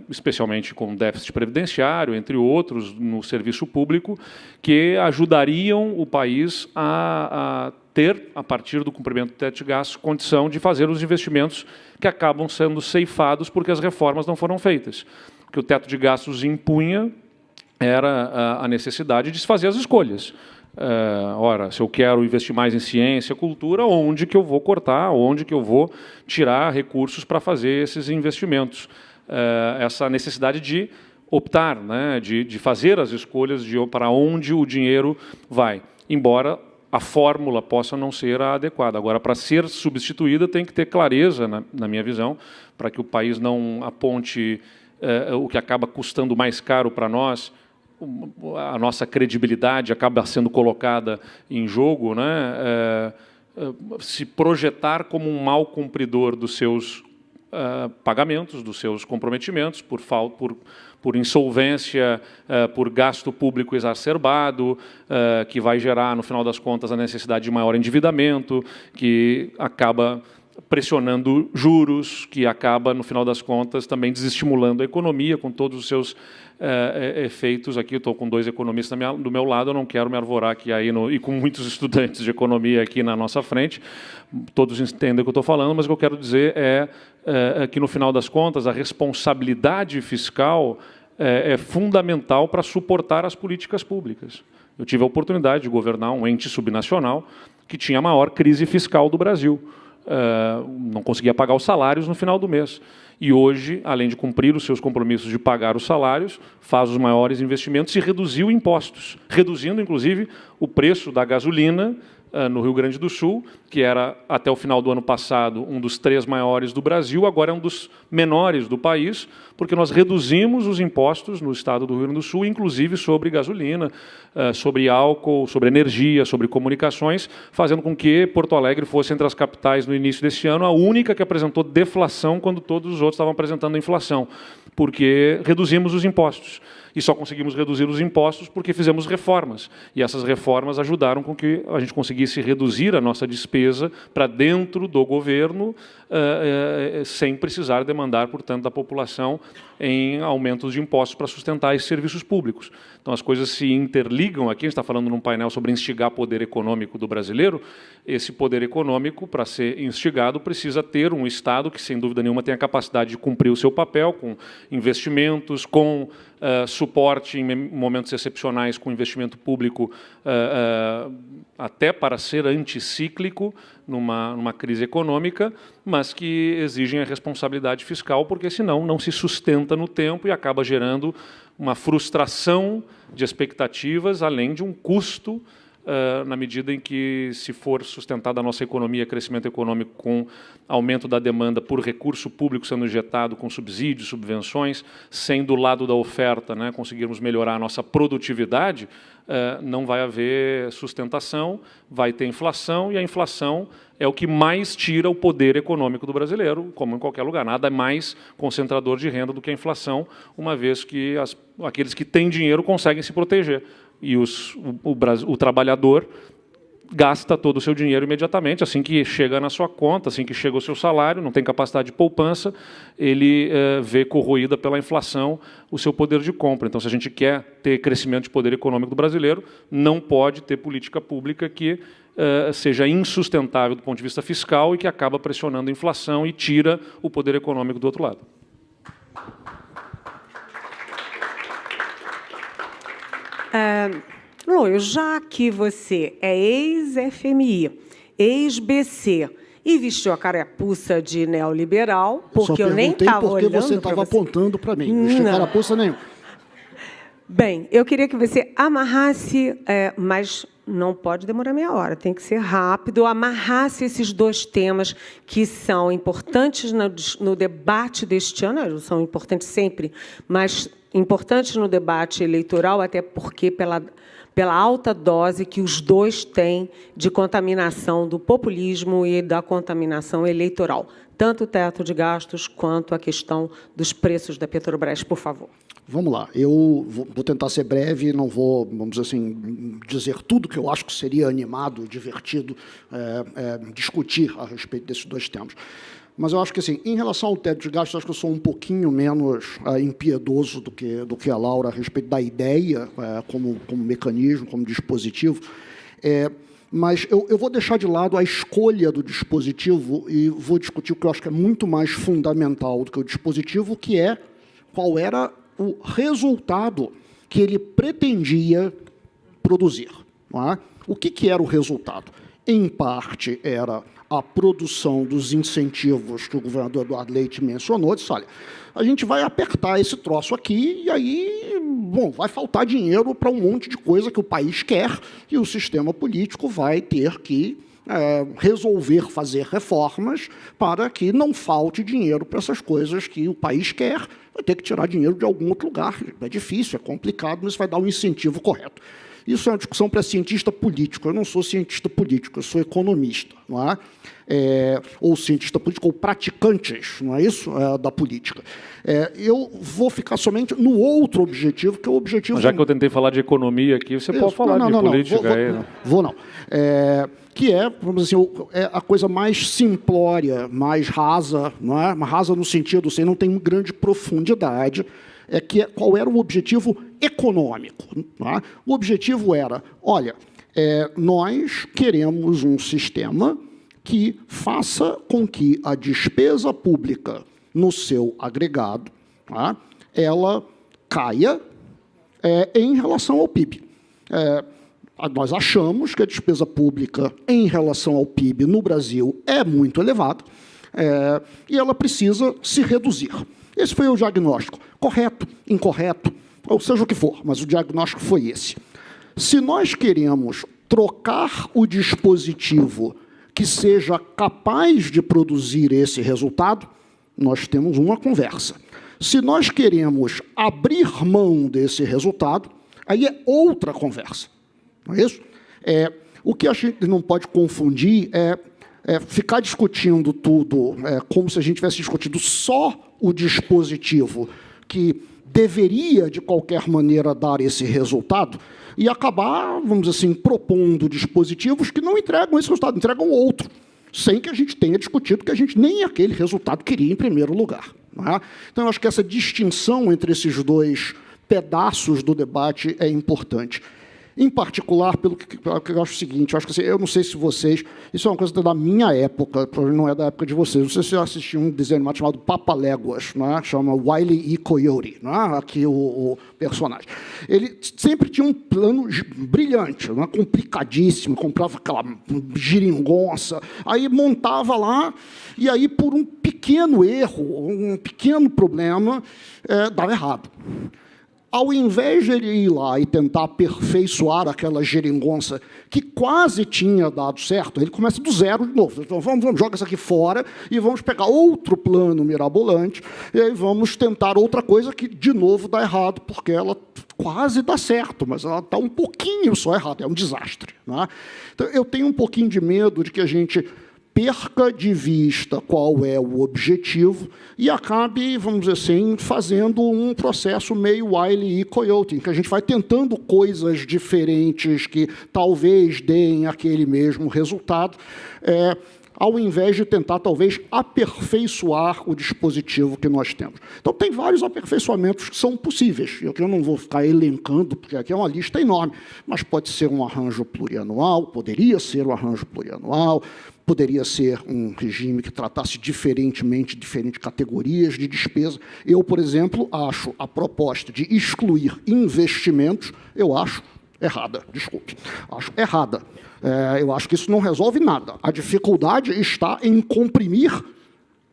especialmente com déficit previdenciário, entre outros, no serviço público, que ajudariam o país a ter, a partir do cumprimento do teto de gastos, condição de fazer os investimentos que acabam sendo ceifados porque as reformas não foram feitas. O que o teto de gastos impunha era a necessidade de se fazer as escolhas. Ora, se eu quero investir mais em ciência, cultura, onde que eu vou cortar, onde que eu vou tirar recursos para fazer esses investimentos? Essa necessidade de optar, né, de fazer as escolhas para onde o dinheiro vai, embora a fórmula possa não ser a adequada. Agora, para ser substituída, tem que ter clareza, na minha visão, para que o país não aponte o que acaba custando mais caro para nós, a nossa credibilidade acaba sendo colocada em jogo, né? Se projetar como um mau cumpridor dos seus pagamentos, dos seus comprometimentos, por insolvência, por gasto público exacerbado, que vai gerar, no final das contas, a necessidade de maior endividamento, que acaba pressionando juros, que acaba, no final das contas, também desestimulando a economia, com todos os seus efeitos. Aqui eu estou com dois economistas do meu lado, eu não quero me arvorar aqui e com muitos estudantes de economia aqui na nossa frente, todos entendem o que eu estou falando, mas o que eu quero dizer é que, no final das contas, a responsabilidade fiscal é fundamental para suportar as políticas públicas. Eu tive a oportunidade de governar um ente subnacional que tinha a maior crise fiscal do Brasil. Não conseguia pagar os salários no final do mês. E hoje, além de cumprir os seus compromissos de pagar os salários, faz os maiores investimentos e reduziu impostos, reduzindo, inclusive, o preço da gasolina no Rio Grande do Sul, que era, até o final do ano passado, um dos 3 maiores do Brasil, agora é um dos menores do país, porque nós reduzimos os impostos no estado do Rio Grande do Sul, inclusive sobre gasolina, sobre álcool, sobre energia, sobre comunicações, fazendo com que Porto Alegre fosse, entre as capitais no início desse ano, a única que apresentou deflação quando todos os outros estavam apresentando inflação, porque reduzimos os impostos. e só conseguimos reduzir os impostos porque fizemos reformas. E essas reformas ajudaram com que a gente conseguisse reduzir a nossa despesa para dentro do governo, sem precisar demandar, portanto, da população em aumentos de impostos para sustentar esses serviços públicos. Então, as coisas se interligam aqui. A gente está falando num painel sobre instigar poder econômico do brasileiro. Esse poder econômico, para ser instigado, precisa ter um Estado que, sem dúvida nenhuma, tenha a capacidade de cumprir o seu papel com investimentos, com suporte em momentos excepcionais, com investimento público, até para ser anticíclico numa crise econômica, mas que exigem a responsabilidade fiscal, porque, senão, não se sustenta no tempo e acaba gerando uma frustração de expectativas, além de um custo, na medida em que, se for sustentada a nossa economia, crescimento econômico com aumento da demanda por recurso público sendo injetado com subsídios, subvenções, sem do lado da oferta, né, conseguirmos melhorar a nossa produtividade, não vai haver sustentação, vai ter inflação, e a inflação é o que mais tira o poder econômico do brasileiro, como em qualquer lugar. Nada é mais concentrador de renda do que a inflação, uma vez que aqueles que têm dinheiro conseguem se proteger. E o trabalhador gasta todo o seu dinheiro imediatamente, assim que chega na sua conta, assim que chega o seu salário, não tem capacidade de poupança, ele vê corroída pela inflação o seu poder de compra. Então, se a gente quer ter crescimento de poder econômico do brasileiro, não pode ter política pública que seja insustentável do ponto de vista fiscal e que acaba pressionando a inflação e tira o poder econômico do outro lado. Loio, já que você é ex-FMI, ex-BC e vestiu a carapuça de neoliberal, porque eu nem estava olhando para você. Você estava apontando para mim, não vestiu carapuça nenhuma. Bem, eu queria que você amarrasse, mas não pode demorar meia hora, tem que ser rápido, amarrasse esses dois temas que são importantes no debate deste ano, são importantes sempre, mas importantes no debate eleitoral, até porque pela alta dose que os dois têm de contaminação do populismo e da contaminação eleitoral, tanto o teto de gastos quanto a questão dos preços da Petrobras, por favor. Vamos lá, eu vou tentar ser breve, não vou, vamos dizer assim, dizer tudo que eu acho que seria animado, divertido, discutir a respeito desses dois temas. Mas eu acho que, assim, em relação ao teto de gastos, acho que eu sou um pouquinho menos impiedoso do que a Laura a respeito da ideia como mecanismo, como dispositivo. Mas eu vou deixar de lado a escolha do dispositivo e vou discutir o que eu acho que é muito mais fundamental do que o dispositivo, que é qual era o resultado que ele pretendia produzir. Não é? O que era o resultado? Em parte, era a produção dos incentivos que o governador Eduardo Leite mencionou, disse, olha, a gente vai apertar esse troço aqui e aí, bom, vai faltar dinheiro para um monte de coisa que o país quer e o sistema político vai ter que resolver fazer reformas para que não falte dinheiro para essas coisas que o país quer, vai ter que tirar dinheiro de algum outro lugar. É difícil, é complicado, mas vai dar um incentivo correto. Isso é uma discussão para cientista político. Eu não sou cientista político, eu sou economista, não é? Ou cientista político, ou praticantes, não é isso? Da política. Eu vou ficar somente no outro objetivo, que é o objetivo... Mas já que eu tentei falar de economia aqui, você pode falar de política aí. Vou não. Que vamos dizer assim, a coisa mais simplória, mais rasa, não é? Rasa no sentido, assim, não tem grande profundidade, qual era o objetivo econômico. Não é? O objetivo era, olha, nós queremos um sistema que faça com que a despesa pública no seu agregado, não é? Ela caia em relação ao PIB. Nós achamos que a despesa pública em relação ao PIB no Brasil é muito elevada e ela precisa se reduzir. Esse foi o diagnóstico. Correto, incorreto, ou seja o que for, mas o diagnóstico foi esse. Se nós queremos trocar o dispositivo que seja capaz de produzir esse resultado, nós temos uma conversa. Se nós queremos abrir mão desse resultado, aí é outra conversa. Não é isso? O que a gente não pode confundir ficar discutindo tudo como se a gente tivesse discutido só o dispositivo que deveria, de qualquer maneira, dar esse resultado e acabar, vamos dizer assim, propondo dispositivos que não entregam esse resultado, entregam outro, sem que a gente tenha discutido que a gente nem aquele resultado queria em primeiro lugar. Não é? Então, eu acho que essa distinção entre esses dois pedaços do debate é importante. Em particular, pelo que eu acho o seguinte, eu acho que assim, eu não sei se vocês... Isso é uma coisa da minha época, não é da época de vocês. Não sei se vocês assistiram um desenho animado chamado Papaléguas, não é? Chama Wile E. Coyote, não é? Aqui o personagem. Ele sempre tinha um plano brilhante, não é? Complicadíssimo, comprava aquela geringonça, aí montava lá, e aí, por um pequeno erro, um pequeno problema, dava errado. Ao invés de ele ir lá e tentar aperfeiçoar aquela geringonça que quase tinha dado certo, ele começa do zero de novo. Então, vamos jogar isso aqui fora e vamos pegar outro plano mirabolante e aí vamos tentar outra coisa que, de novo, dá errado, porque ela quase dá certo, mas ela está um pouquinho só errada, é um desastre. Né? Então, eu tenho um pouquinho de medo de que a gente perca de vista qual é o objetivo e acabe, vamos dizer assim, fazendo um processo meio Wile E. Coyote, em que a gente vai tentando coisas diferentes que talvez deem aquele mesmo resultado, ao invés de tentar, talvez, aperfeiçoar o dispositivo que nós temos. Então, tem vários aperfeiçoamentos que são possíveis, e aqui eu não vou ficar elencando, porque aqui é uma lista enorme, mas pode ser um arranjo plurianual, poderia ser um arranjo plurianual, poderia ser um regime que tratasse diferentemente diferentes categorias de despesa. Eu, por exemplo, acho a proposta de excluir investimentos, eu acho errada, desculpe, acho errada. Eu acho que isso não resolve nada. A dificuldade está em comprimir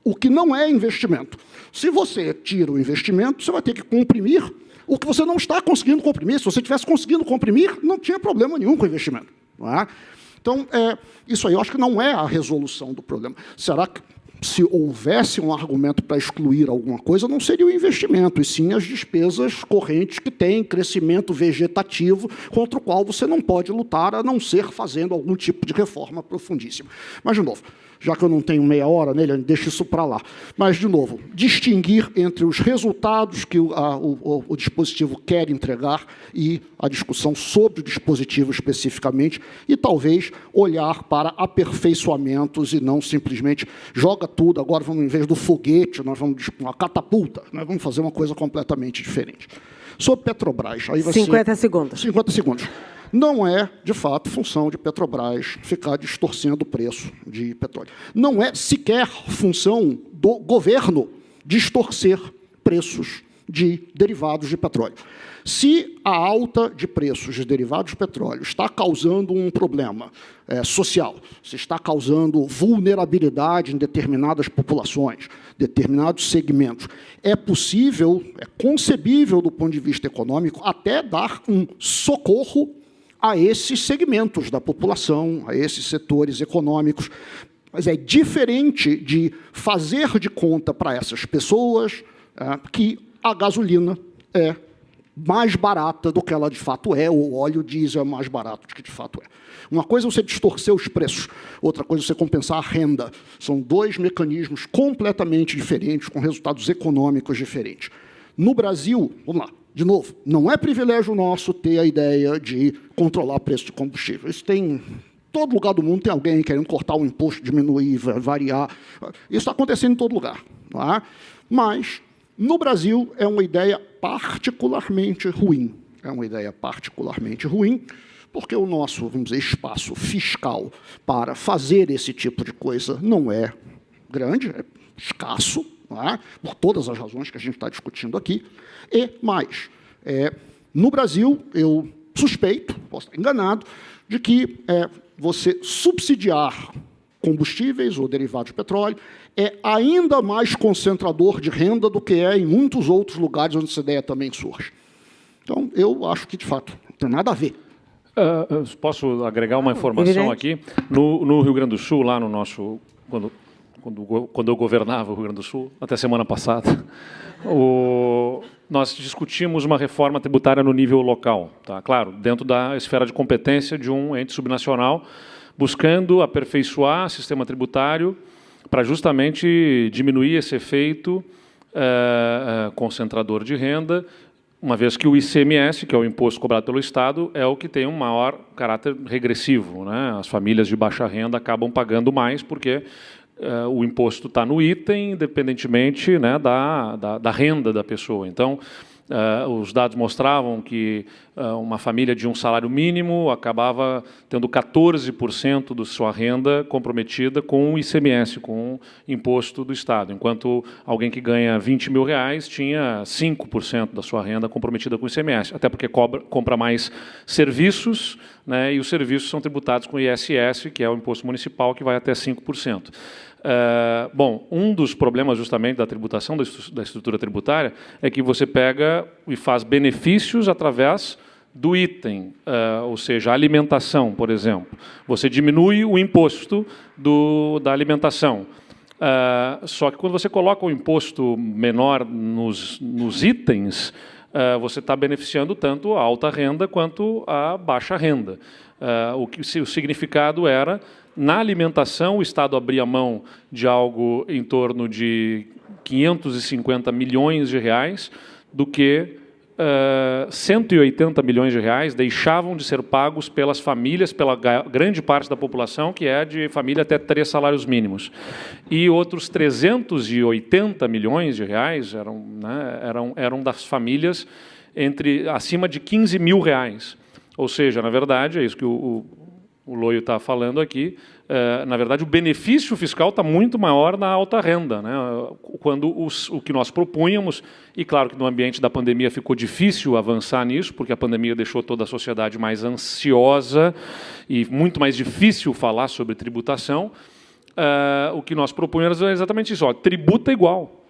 o que não é investimento. Se você tira o investimento, você vai ter que comprimir o que você não está conseguindo comprimir. Se você tivesse conseguindo comprimir, não tinha problema nenhum com o investimento. Não é? Então, isso aí eu acho que não é a resolução do problema. Será que, se houvesse um argumento para excluir alguma coisa, não seria o investimento, e sim as despesas correntes que têm crescimento vegetativo, contra o qual você não pode lutar, a não ser fazendo algum tipo de reforma profundíssima. Mas, de novo, já que eu não tenho meia hora nele, deixa isso para lá. Mas, de novo, distinguir entre os resultados que o dispositivo quer entregar e a discussão sobre o dispositivo especificamente, e talvez olhar para aperfeiçoamentos e não simplesmente joga tudo, agora vamos, em vez do foguete, nós vamos uma catapulta, nós vamos fazer uma coisa completamente diferente. Sobre Petrobras... Aí vai 50 segundos. 50 segundos. Não é, de fato, função de Petrobras ficar distorcendo o preço de petróleo. Não é sequer função do governo distorcer preços de derivados de petróleo. Se a alta de preços de derivados de petróleo está causando um problema social, se está causando vulnerabilidade em determinadas populações, determinados segmentos, é possível, é concebível do ponto de vista econômico, até dar um socorro a esses segmentos da população, a esses setores econômicos. Mas é diferente de fazer de conta para essas pessoas que a gasolina é mais barata do que ela de fato é, ou o óleo diesel é mais barato do que de fato é. Uma coisa é você distorcer os preços, outra coisa é você compensar a renda. São dois mecanismos completamente diferentes, com resultados econômicos diferentes. No Brasil, vamos lá, de novo, não é privilégio nosso ter a ideia de controlar o preço de combustível. Isso tem... Todo lugar do mundo tem alguém querendo cortar o imposto, diminuir, variar. Isso está acontecendo em todo lugar. Não é? Mas, no Brasil, é uma ideia particularmente ruim. É uma ideia particularmente ruim, porque o nosso, vamos dizer, espaço fiscal para fazer esse tipo de coisa não é grande, é escasso, não é? Por todas as razões que a gente está discutindo aqui. E mais, no Brasil, eu suspeito, posso estar enganado, de que você subsidiar combustíveis ou derivados de petróleo é ainda mais concentrador de renda do que é em muitos outros lugares onde essa ideia também surge. Então, eu acho que, de fato, não tem nada a ver. Posso agregar uma informação aqui? No Rio Grande do Sul, lá no nosso... Quando eu governava o Rio Grande do Sul, até semana passada, nós discutimos uma reforma tributária no nível local, tá? Claro, dentro da esfera de competência de um ente subnacional, buscando aperfeiçoar o sistema tributário para justamente diminuir esse efeito concentrador de renda, uma vez que o ICMS, que é o imposto cobrado pelo Estado, é o que tem um maior caráter regressivo, né? As famílias de baixa renda acabam pagando mais porque o imposto está no item, independentemente, né, da renda da pessoa. Então, os dados mostravam que uma família de um salário mínimo acabava tendo 14% da sua renda comprometida com o ICMS, com o imposto do Estado, enquanto alguém que ganha R$20 mil tinha 5% da sua renda comprometida com o ICMS, até porque compra mais serviços, né, e os serviços são tributados com o ISS, que é o imposto municipal, que vai até 5%. Bom, um dos problemas justamente da tributação, da estrutura tributária, é que você pega e faz benefícios através do item, ou seja, a alimentação, por exemplo. Você diminui o imposto da alimentação. Só que quando você coloca o imposto menor nos itens, você está beneficiando tanto a alta renda quanto a baixa renda. O significado era, na alimentação, o Estado abria mão de algo em torno de 550 milhões de reais, do que 180 milhões de reais deixavam de ser pagos pelas famílias, pela grande parte da população, que é de família até 3 salários mínimos. E outros 380 milhões de reais eram das famílias acima de 15 mil reais. Ou seja, na verdade, é isso que o Loio está falando aqui, na verdade, o benefício fiscal está muito maior na alta renda, né? Quando o que nós propunhamos, e claro que no ambiente da pandemia ficou difícil avançar nisso, porque a pandemia deixou toda a sociedade mais ansiosa e muito mais difícil falar sobre tributação, o que nós propunhamos é exatamente isso, tributa igual.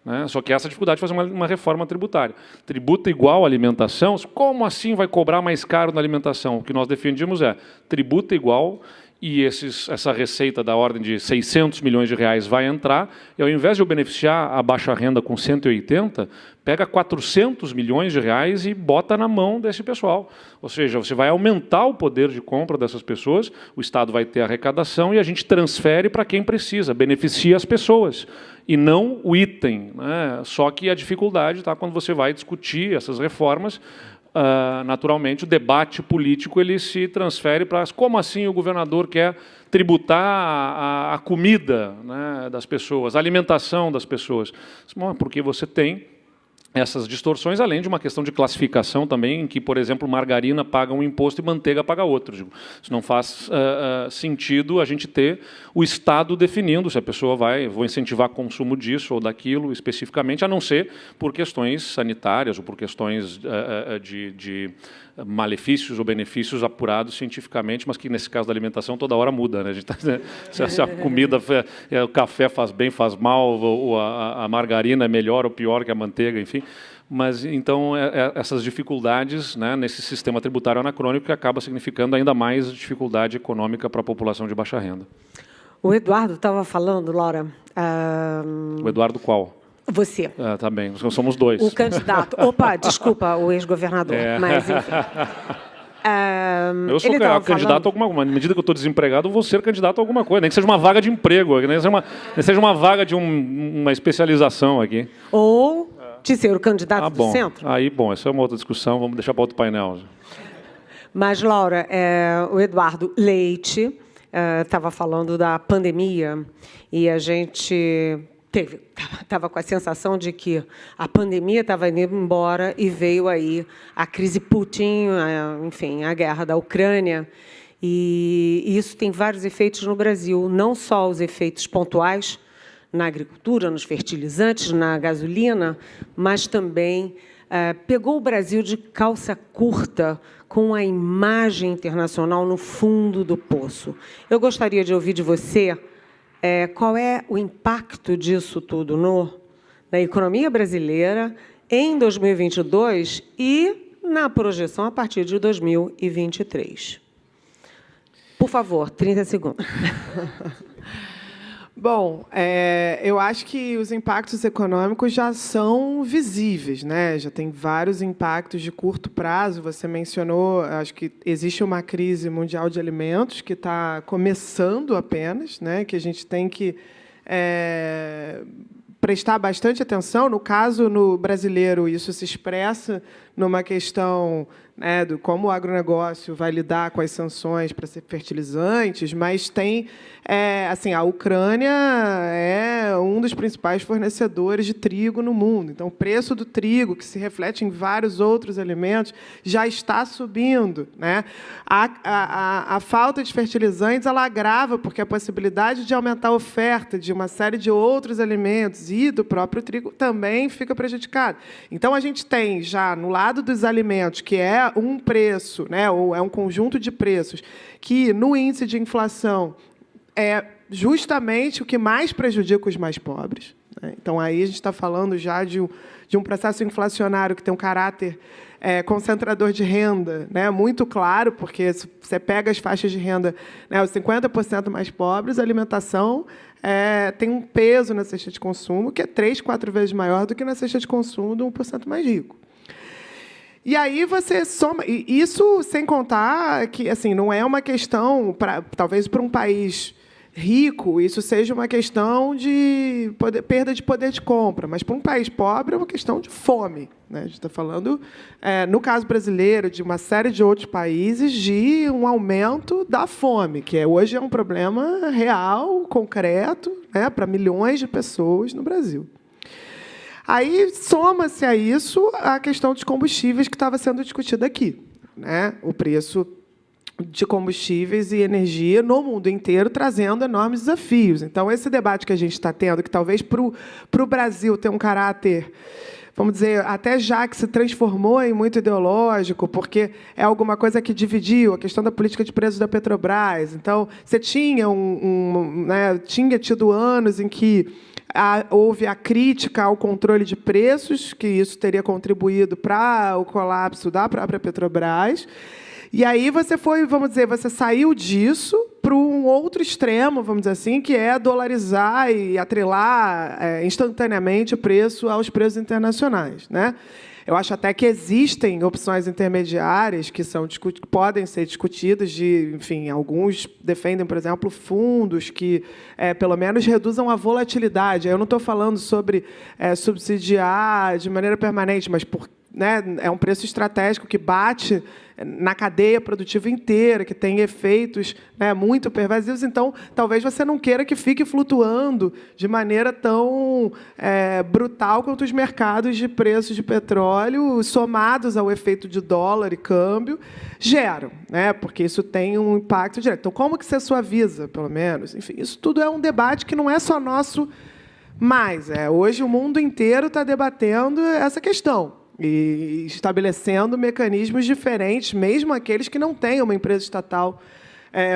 Né? Só que essa dificuldade de fazer uma reforma tributária. Tributa igual à alimentação, como assim vai cobrar mais caro na alimentação? O que nós defendíamos é tributa igual, e essa receita da ordem de 600 milhões de reais vai entrar, e ao invés de eu beneficiar a baixa renda com 180, pega 400 milhões de reais e bota na mão desse pessoal. Ou seja, você vai aumentar o poder de compra dessas pessoas, o Estado vai ter arrecadação e a gente transfere para quem precisa, beneficia as pessoas, e não o item. Né? Só que a dificuldade está quando você vai discutir essas reformas, naturalmente, o debate político ele se transfere para como assim o governador quer tributar a comida, né, das pessoas, a alimentação das pessoas. Bom, porque você tem essas distorções, além de uma questão de classificação também, em que, por exemplo, margarina paga um imposto e manteiga paga outro. Isso não faz sentido a gente ter o Estado definindo se a pessoa vou incentivar consumo disso ou daquilo especificamente, a não ser por questões sanitárias ou por questões de malefícios ou benefícios apurados cientificamente, mas que, nesse caso da alimentação, toda hora muda. Né? Se a comida, o café faz bem, faz mal, ou a margarina é melhor ou pior que a manteiga, enfim. Mas, então, essas dificuldades, né, nesse sistema tributário anacrônico, que acaba significando ainda mais dificuldade econômica para a população de baixa renda. O Eduardo estava falando, Laura... O Eduardo qual? Você. Tá bem, nós somos dois. O candidato. Opa, desculpa, o ex-governador. Mas, enfim. Eu sou candidato a alguma coisa. Na medida que eu estou desempregado, eu vou ser candidato a alguma coisa. Nem que seja uma vaga de emprego, nem que seja uma vaga de uma especialização aqui. Ou de ser o candidato do centro. Aí, bom, essa é uma outra discussão, vamos deixar para outro painel. Mas, Laura, o Eduardo Leite estava falando da pandemia e a gente estava com a sensação de que a pandemia estava indo embora e veio aí a crise Putin, enfim, a guerra da Ucrânia. E isso tem vários efeitos no Brasil, não só os efeitos pontuais na agricultura, nos fertilizantes, na gasolina, mas também pegou o Brasil de calça curta, com a imagem internacional no fundo do poço. Eu gostaria de ouvir de você qual é o impacto disso tudo na economia brasileira em 2022 e na projeção a partir de 2023. Por favor, 30 segundos. Bom, eu acho que os impactos econômicos já são visíveis, né? Já tem vários impactos de curto prazo. Você mencionou, acho que existe uma crise mundial de alimentos que está começando apenas, né? Que a gente tem que prestar bastante atenção. No caso, no brasileiro, isso se expressa numa questão, né, do como o agronegócio vai lidar com as sanções para fertilizantes, mas tem, assim, a Ucrânia é um dos principais fornecedores de trigo no mundo. Então, o preço do trigo, que se reflete em vários outros alimentos, já está subindo, né? A falta de fertilizantes, ela agrava, porque a possibilidade de aumentar a oferta de uma série de outros alimentos e do próprio trigo também fica prejudicada. Então, a gente tem já, no lado dos alimentos, que é um preço, né, ou é um conjunto de preços, que, no índice de inflação, é justamente o que mais prejudica os mais pobres, né? Então, aí a gente está falando já de um processo inflacionário que tem um caráter concentrador de renda, né, muito claro, porque se você pega as faixas de renda, né, os 50% mais pobres, a alimentação tem um peso na cesta de consumo que é 3, 4 vezes maior do que na cesta de consumo do 1% mais rico. E aí você soma... E isso sem contar que, assim, não é uma questão, talvez para um país rico, isso seja uma questão de perda de poder de compra, mas para um país pobre é uma questão de fome, né? A gente está falando, no caso brasileiro, de uma série de outros países, de um aumento da fome, que hoje é um problema real, concreto, né, para milhões de pessoas no Brasil. Aí soma-se a isso a questão dos combustíveis que estava sendo discutida aqui, né? O preço de combustíveis e energia no mundo inteiro trazendo enormes desafios. Então, esse debate que a gente está tendo, que talvez para o Brasil tenha um caráter, vamos dizer, até já que se transformou em muito ideológico, porque é alguma coisa que dividiu a questão da política de preços da Petrobras. Então, você tinha tinha tido anos em que houve a crítica ao controle de preços, que isso teria contribuído para o colapso da própria Petrobras. E aí você você saiu disso para um outro extremo, vamos dizer assim, que é dolarizar e atrelar instantaneamente o preço aos preços internacionais, né? Eu acho até que existem opções intermediárias que podem ser discutidas, enfim, alguns defendem, por exemplo, fundos que, pelo menos, reduzam a volatilidade. Eu não estou falando sobre subsidiar de maneira permanente, mas é um preço estratégico que bate na cadeia produtiva inteira, que tem efeitos, né, muito pervasivos. Então, talvez você não queira que fique flutuando de maneira tão brutal quanto os mercados de preços de petróleo, somados ao efeito de dólar e câmbio, geram, né, porque isso tem um impacto direto. Então, como que você suaviza, pelo menos? Enfim, isso tudo é um debate que não é só nosso mais. Hoje, o mundo inteiro está debatendo essa questão e estabelecendo mecanismos diferentes, mesmo aqueles que não têm uma empresa estatal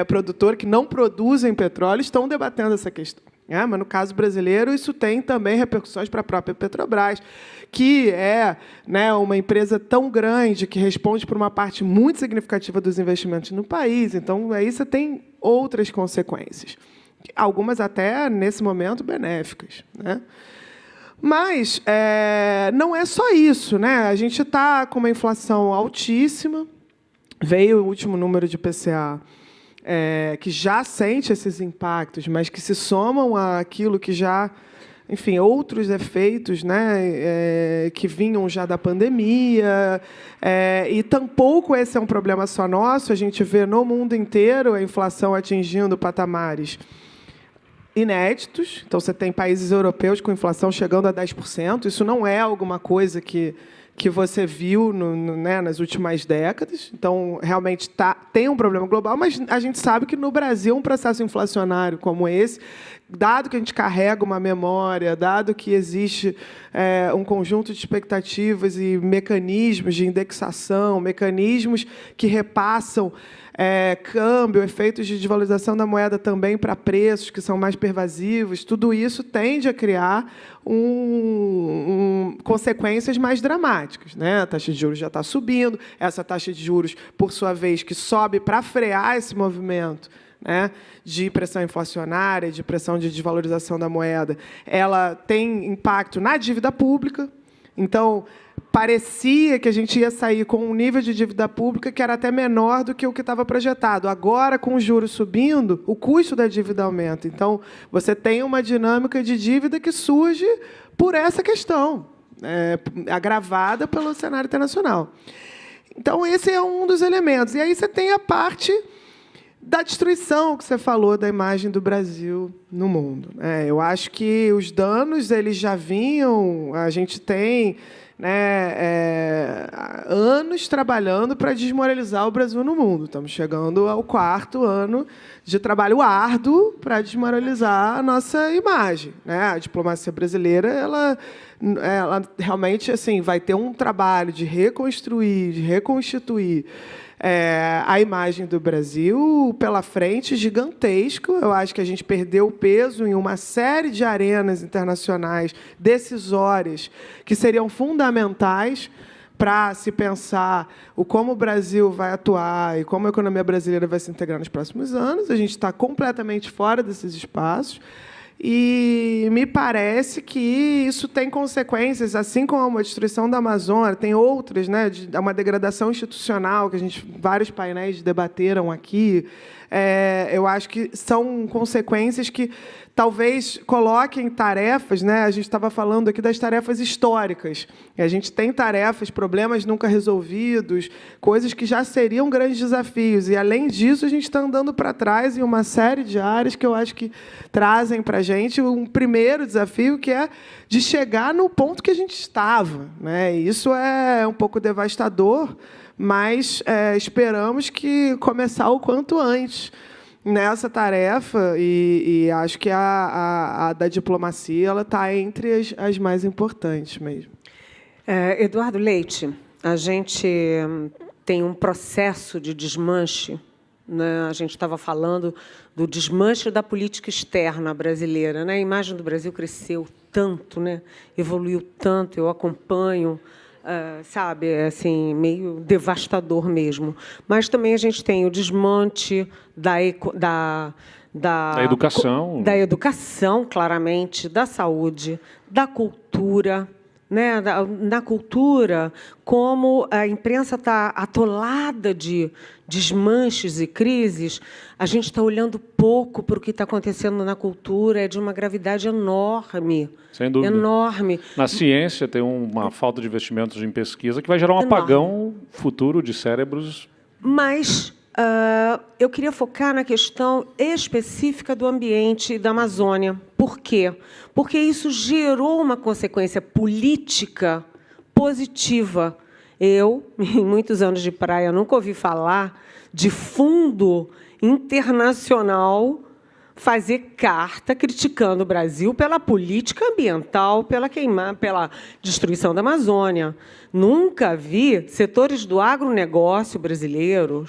produtora, que não produzem petróleo, estão debatendo essa questão. Mas, no caso brasileiro, isso tem também repercussões para a própria Petrobras, que é, né, uma empresa tão grande que responde por uma parte muito significativa dos investimentos no país. Então, aí você tem outras consequências, algumas até, nesse momento, benéficas, né? Mas não é só isso, né? A gente está com uma inflação altíssima. Veio o último número de IPCA, que já sente esses impactos, mas que se somam àquilo que já, enfim, outros efeitos, né, que vinham já da pandemia. E tampouco esse é um problema só nosso. A gente vê no mundo inteiro a inflação atingindo patamares inéditos. Então, você tem países europeus com inflação chegando a 10%. Isso não é alguma coisa que você viu nas últimas décadas. Então, realmente tem um problema global, mas a gente sabe que, no Brasil, um processo inflacionário como esse, dado que a gente carrega uma memória, dado que existe um conjunto de expectativas e mecanismos de indexação, mecanismos que repassam câmbio, efeitos de desvalorização da moeda também para preços que são mais pervasivos, tudo isso tende a criar consequências mais dramáticas, né? A taxa de juros já está subindo, essa taxa de juros, por sua vez, que sobe para frear esse movimento, né, de pressão inflacionária, de pressão de desvalorização da moeda, ela tem impacto na dívida pública. Então, parecia que a gente ia sair com um nível de dívida pública que era até menor do que o que estava projetado. Agora, com os juros subindo, o custo da dívida aumenta. Então, você tem uma dinâmica de dívida que surge por essa questão, agravada pelo cenário internacional. Então, esse é um dos elementos. E aí você tem a parte da destruição que você falou da imagem do Brasil no mundo. Eu acho que os danos eles já vinham, a gente tem anos trabalhando para desmoralizar o Brasil no mundo. Estamos chegando ao 4º ano de trabalho árduo para desmoralizar a nossa imagem. A diplomacia brasileira ela realmente assim, vai ter um trabalho de reconstruir, de reconstituir a imagem do Brasil pela frente, gigantesco. Eu acho que a gente perdeu peso em uma série de arenas internacionais decisórias que seriam fundamentais para se pensar como o Brasil vai atuar e como a economia brasileira vai se integrar nos próximos anos. A gente está completamente fora desses espaços. E me parece que isso tem consequências, assim como a destruição da Amazônia, tem outras, uma degradação institucional, que vários painéis debateram aqui. Eu acho que são consequências que talvez coloquem tarefas, a gente estava falando aqui das tarefas históricas. A gente tem tarefas, problemas nunca resolvidos, coisas que já seriam grandes desafios. E, além disso, a gente está andando para trás em uma série de áreas que eu acho que trazem para a gente um primeiro desafio, que é de chegar no ponto que a gente estava. E isso é um pouco devastador, mas esperamos que começar o quanto antes nessa tarefa, e acho que a da diplomacia ela está entre as mais importantes mesmo. Eduardo Leite, a gente tem um processo de desmanche, a gente estava falando do desmanche da política externa brasileira. A imagem do Brasil cresceu tanto, evoluiu tanto, eu acompanho, assim, meio devastador mesmo. Mas também a gente tem o desmonte da educação. Da educação, claramente, da saúde, da cultura. Na cultura, como a imprensa está atolada de desmanches e crises, a gente está olhando pouco para o que está acontecendo na cultura, é de uma gravidade enorme. Sem dúvida. Enorme. Na ciência, tem uma falta de investimentos em pesquisa que vai gerar um apagão futuro de cérebros. Mas eu queria focar na questão específica do ambiente e da Amazônia. Por quê? Porque isso gerou uma consequência política positiva. Eu, em muitos anos de praia, nunca ouvi falar de fundo internacional fazer carta criticando o Brasil pela política ambiental, pela destruição da Amazônia. Nunca vi setores do agronegócio brasileiro,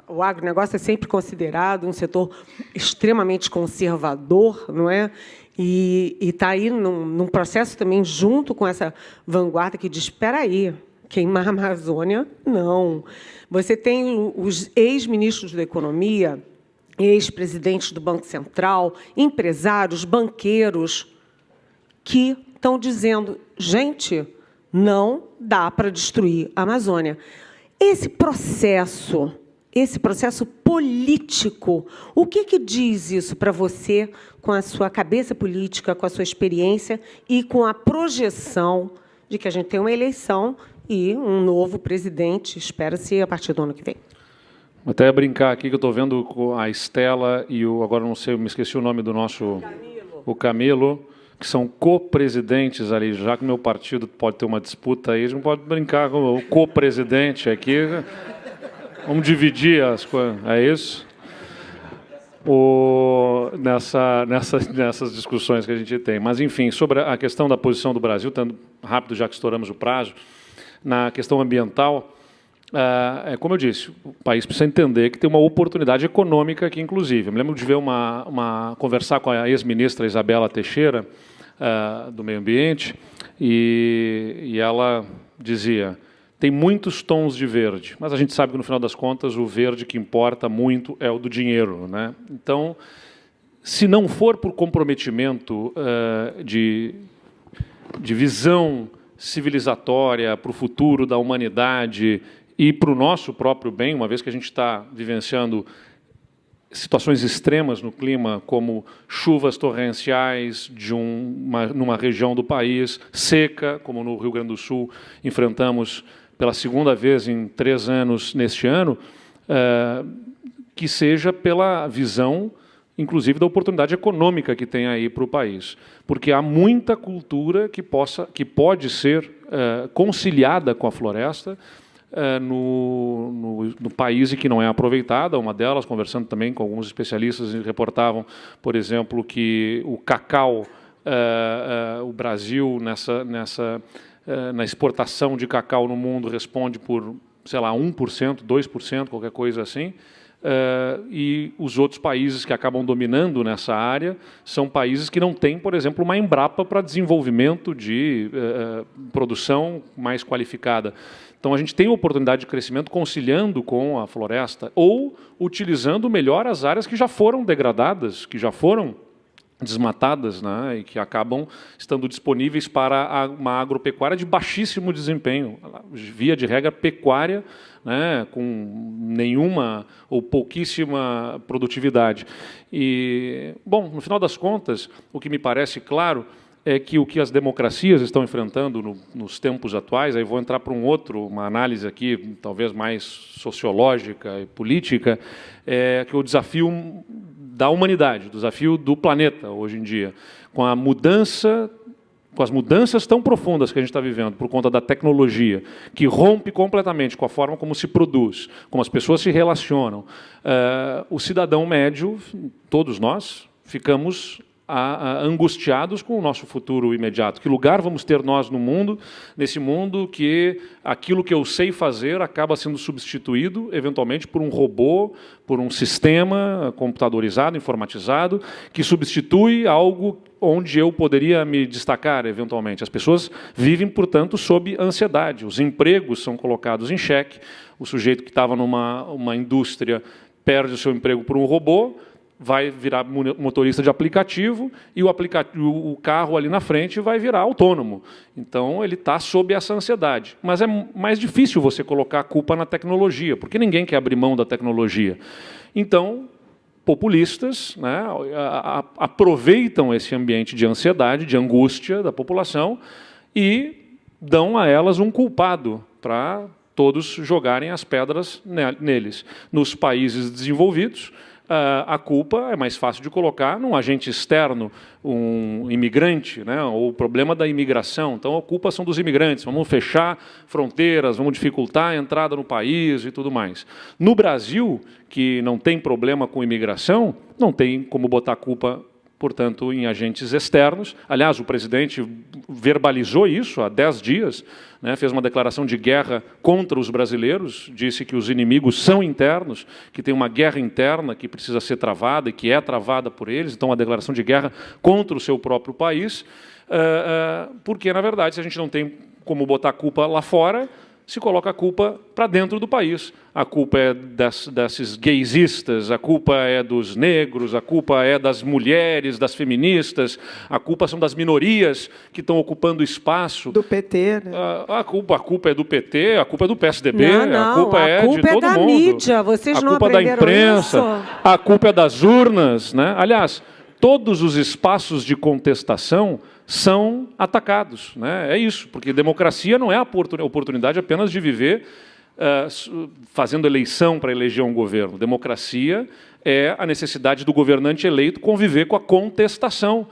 o agronegócio é sempre considerado um setor extremamente conservador, não é? E está aí num processo também junto com essa vanguarda que diz, espera aí, queimar a Amazônia, não. Você tem os ex-ministros da Economia, ex-presidentes do Banco Central, empresários, banqueiros, que estão dizendo, gente, não dá para destruir a Amazônia. Esse processo político, o que diz isso para você, com a sua cabeça política, com a sua experiência e com a projeção de que a gente tem uma eleição e um novo presidente, espera-se, a partir do ano que vem? Até brincar aqui que eu estou vendo a Estela e agora não sei, me esqueci o nome do nosso... O Camilo, que são co-presidentes ali, já que o meu partido pode ter uma disputa aí, a gente não pode brincar com o co-presidente aqui. Vamos dividir as coisas, é isso? Nessas discussões que a gente tem. Mas, enfim, sobre a questão da posição do Brasil, tanto rápido, já que estouramos o prazo, na questão ambiental, como eu disse, o país precisa entender que tem uma oportunidade econômica aqui, inclusive. Eu me lembro de ver conversar com a ex-ministra Isabela Teixeira, do Meio Ambiente, e ela dizia, tem muitos tons de verde, mas a gente sabe que, no final das contas, o verde que importa muito é o do dinheiro, né? Então, se não for por comprometimento de visão civilizatória para o futuro da humanidade e para o nosso próprio bem, uma vez que a gente está vivenciando situações extremas no clima, como chuvas torrenciais numa região do país, seca, como no Rio Grande do Sul enfrentamos pela segunda vez em 3 anos neste ano, que seja pela visão, inclusive, da oportunidade econômica que tem aí para o país. Porque há muita cultura que pode ser conciliada com a floresta, no país e que não é aproveitada. Uma delas, conversando também com alguns especialistas, reportavam, por exemplo, que o cacau, o Brasil, na exportação de cacau no mundo, responde por, sei lá, 1%, 2%, qualquer coisa assim, e os outros países que acabam dominando nessa área são países que não têm, por exemplo, uma Embrapa para desenvolvimento de produção mais qualificada. Então, a gente tem oportunidade de crescimento conciliando com a floresta ou utilizando melhor as áreas que já foram degradadas, que já foram desmatadas, né, e que acabam estando disponíveis para uma agropecuária de baixíssimo desempenho, via de regra pecuária, né, com nenhuma ou pouquíssima produtividade. E, bom, no final das contas, o que me parece claro é que o que as democracias estão enfrentando nos tempos atuais, aí vou entrar para uma análise aqui, talvez mais sociológica e política, é que o desafio da humanidade, o desafio do planeta hoje em dia, com as mudanças tão profundas que a gente está vivendo por conta da tecnologia, que rompe completamente com a forma como se produz, como as pessoas se relacionam, o cidadão médio, todos nós, ficamos angustiados com o nosso futuro imediato. Que lugar vamos ter nós no mundo, nesse mundo que aquilo que eu sei fazer acaba sendo substituído, eventualmente, por um robô, por um sistema computadorizado, informatizado, que substitui algo onde eu poderia me destacar, eventualmente. As pessoas vivem, portanto, sob ansiedade. Os empregos são colocados em xeque. O sujeito que estava numa indústria perde o seu emprego por um robô, vai virar motorista de aplicativo e o carro ali na frente vai virar autônomo. Então, ele está sob essa ansiedade. Mas é mais difícil você colocar a culpa na tecnologia, porque ninguém quer abrir mão da tecnologia. Então, populistas, né, aproveitam esse ambiente de ansiedade, de angústia da população e dão a elas um culpado para todos jogarem as pedras neles. Nos países desenvolvidos, a culpa é mais fácil de colocar num agente externo, um imigrante, né, ou o problema da imigração. Então, a culpa são dos imigrantes. Vamos fechar fronteiras, vamos dificultar a entrada no país e tudo mais. No Brasil, que não tem problema com imigração, não tem como botar a culpa, portanto, em agentes externos. Aliás, o presidente verbalizou isso há 10 dias, né, fez uma declaração de guerra contra os brasileiros, disse que os inimigos são internos, que tem uma guerra interna que precisa ser travada e que é travada por eles, então uma declaração de guerra contra o seu próprio país, porque, na verdade, se a gente não tem como botar a culpa lá fora, se coloca a culpa para dentro do país. A culpa é desses gaysistas, a culpa é dos negros, a culpa é das mulheres, das feministas, a culpa são das minorias que estão ocupando espaço. Do PT, né? A culpa é do PT, a culpa é do PSDB, não, a culpa é de todo da mundo. Mídia. Vocês não aprenderam isso? A culpa da imprensa, isso? A culpa é das urnas, né? Aliás, todos os espaços de contestação são atacados, né? É isso, porque democracia não é a oportunidade apenas de viver fazendo eleição para eleger um governo. Democracia é a necessidade do governante eleito conviver com a contestação,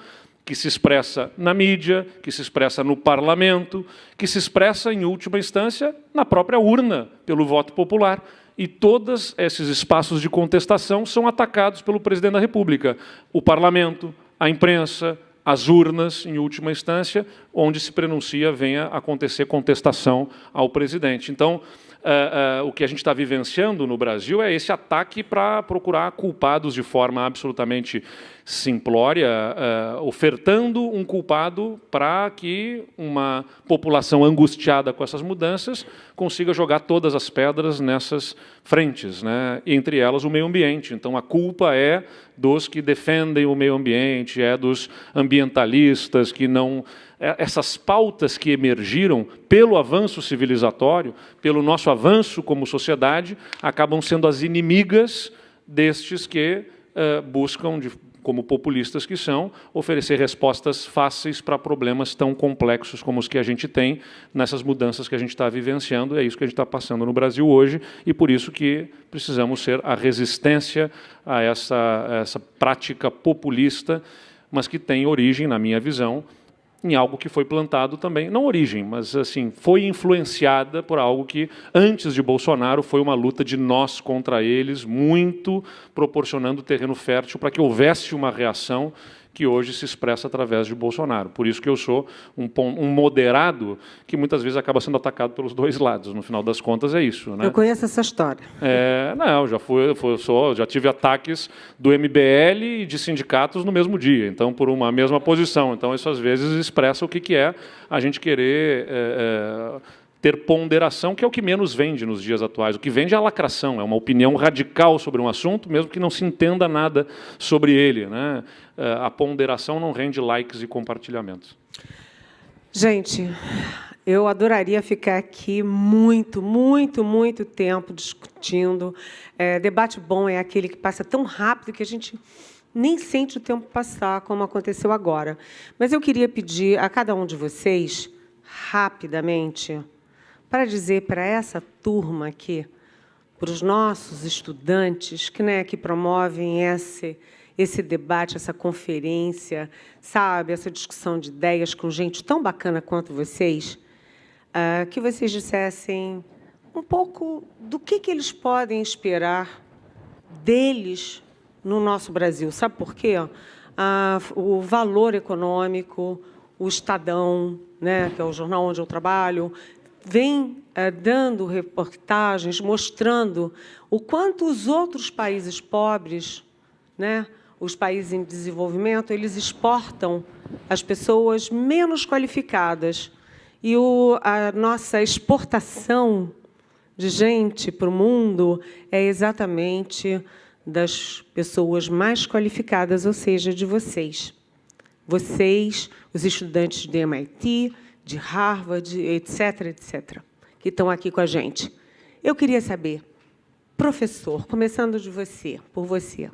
que se expressa na mídia, que se expressa no parlamento, que se expressa, em última instância, na própria urna, pelo voto popular. E todos esses espaços de contestação são atacados pelo presidente da República. O parlamento, a imprensa, as urnas, em última instância, onde se prenuncia venha acontecer contestação ao presidente. Então, o que a gente está vivenciando no Brasil é esse ataque para procurar culpados de forma absolutamente simplória, ofertando um culpado para que uma população angustiada com essas mudanças consiga jogar todas as pedras nessas frentes, né? Entre elas o meio ambiente. Então, a culpa é dos que defendem o meio ambiente, é dos ambientalistas que não... Essas pautas que emergiram pelo avanço civilizatório, pelo nosso avanço como sociedade, acabam sendo as inimigas destes que buscam, como populistas que são, oferecer respostas fáceis para problemas tão complexos como os que a gente tem nessas mudanças que a gente está vivenciando. É isso que a gente está passando no Brasil hoje, e por isso que precisamos ser a resistência a essa prática populista, mas que tem origem, na minha visão, em algo que foi plantado também, não origem, mas assim, foi influenciada por algo que, antes de Bolsonaro, foi uma luta de nós contra eles, muito proporcionando terreno fértil para que houvesse uma reação que hoje se expressa através de Bolsonaro. Por isso que eu sou um moderado que muitas vezes acaba sendo atacado pelos dois lados. No final das contas, é isso. Né? Eu conheço essa história. Não, já tive ataques do MBL e de sindicatos no mesmo dia, então, por uma mesma posição. Então, isso às vezes expressa o que é a gente querer ter ponderação, que é o que menos vende nos dias atuais. O que vende é a lacração, é uma opinião radical sobre um assunto, mesmo que não se entenda nada sobre ele, né? A ponderação não rende likes e compartilhamentos. Gente, eu adoraria ficar aqui muito, muito, muito tempo discutindo. Debate bom é aquele que passa tão rápido que a gente nem sente o tempo passar, como aconteceu agora. Mas eu queria pedir a cada um de vocês, rapidamente, para dizer para essa turma aqui, para os nossos estudantes que promovem esse debate, essa conferência, sabe, essa discussão de ideias com gente tão bacana quanto vocês, que vocês dissessem um pouco do que eles podem esperar deles no nosso Brasil. Sabe por quê? O valor econômico, o Estadão, né, que é o jornal onde eu trabalho, vem dando reportagens mostrando o quanto os outros países pobres, né, os países em desenvolvimento, eles exportam as pessoas menos qualificadas. E a nossa exportação de gente para o mundo é exatamente das pessoas mais qualificadas, ou seja, de vocês. Vocês, os estudantes de MIT, de Harvard, etc., etc., que estão aqui com a gente. Eu queria saber, professor, começando por você,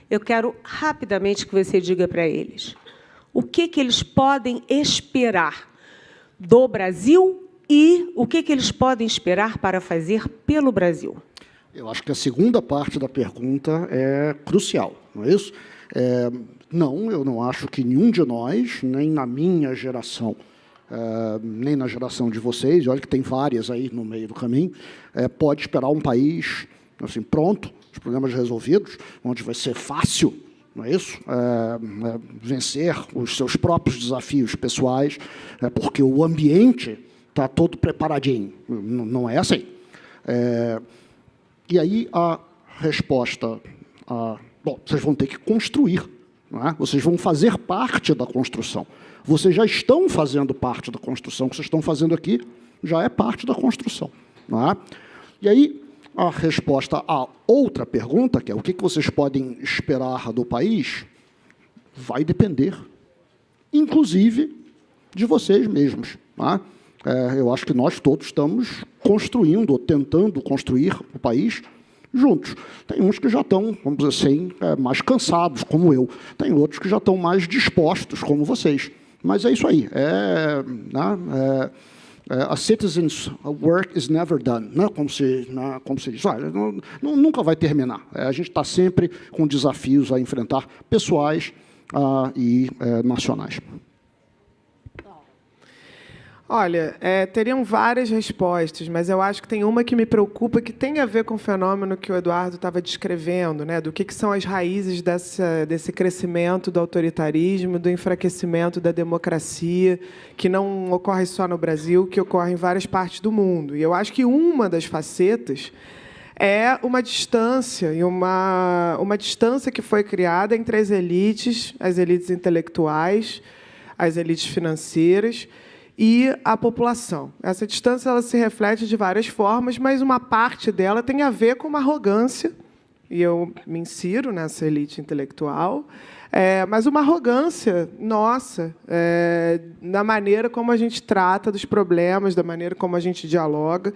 eu quero rapidamente que você diga para eles o que eles podem esperar do Brasil e o que eles podem esperar para fazer pelo Brasil. Eu acho que a segunda parte da pergunta é crucial, não é isso? Não, eu não acho que nenhum de nós, nem na minha geração, nem na geração de vocês, olha que tem várias aí no meio do caminho, pode esperar um país assim, pronto, os problemas resolvidos, onde vai ser fácil, não é isso? Vencer os seus próprios desafios pessoais, porque o ambiente está todo preparadinho. Não é assim. E aí a resposta... bom, vocês vão ter que construir, não é? Vocês vão fazer parte da construção. Vocês já estão fazendo parte da construção. O que vocês estão fazendo aqui já é parte da construção. Não é? E aí, a resposta à outra pergunta, que é o que vocês podem esperar do país, vai depender, inclusive, de vocês mesmos. Não é? Eu acho que nós todos estamos construindo, ou tentando construir o país juntos. Tem uns que já estão, vamos dizer assim, mais cansados, como eu. Tem outros que já estão mais dispostos, como vocês. Mas é isso aí. A citizen's work is never done, né? Como se diz. Olha, nunca vai terminar. A gente está sempre com desafios a enfrentar, pessoais e nacionais. Olha, teriam várias respostas, mas eu acho que tem uma que me preocupa, que tem a ver com o fenômeno que o Eduardo estava descrevendo, né, do que são as raízes desse crescimento do autoritarismo, do enfraquecimento da democracia, que não ocorre só no Brasil, que ocorre em várias partes do mundo. E eu acho que uma das facetas é uma distância, e uma distância que foi criada entre as elites intelectuais, as elites financeiras, e a população. Essa distância ela se reflete de várias formas, mas uma parte dela tem a ver com uma arrogância, e eu me insiro nessa elite intelectual, mas uma arrogância nossa, na maneira como a gente trata dos problemas, da maneira como a gente dialoga.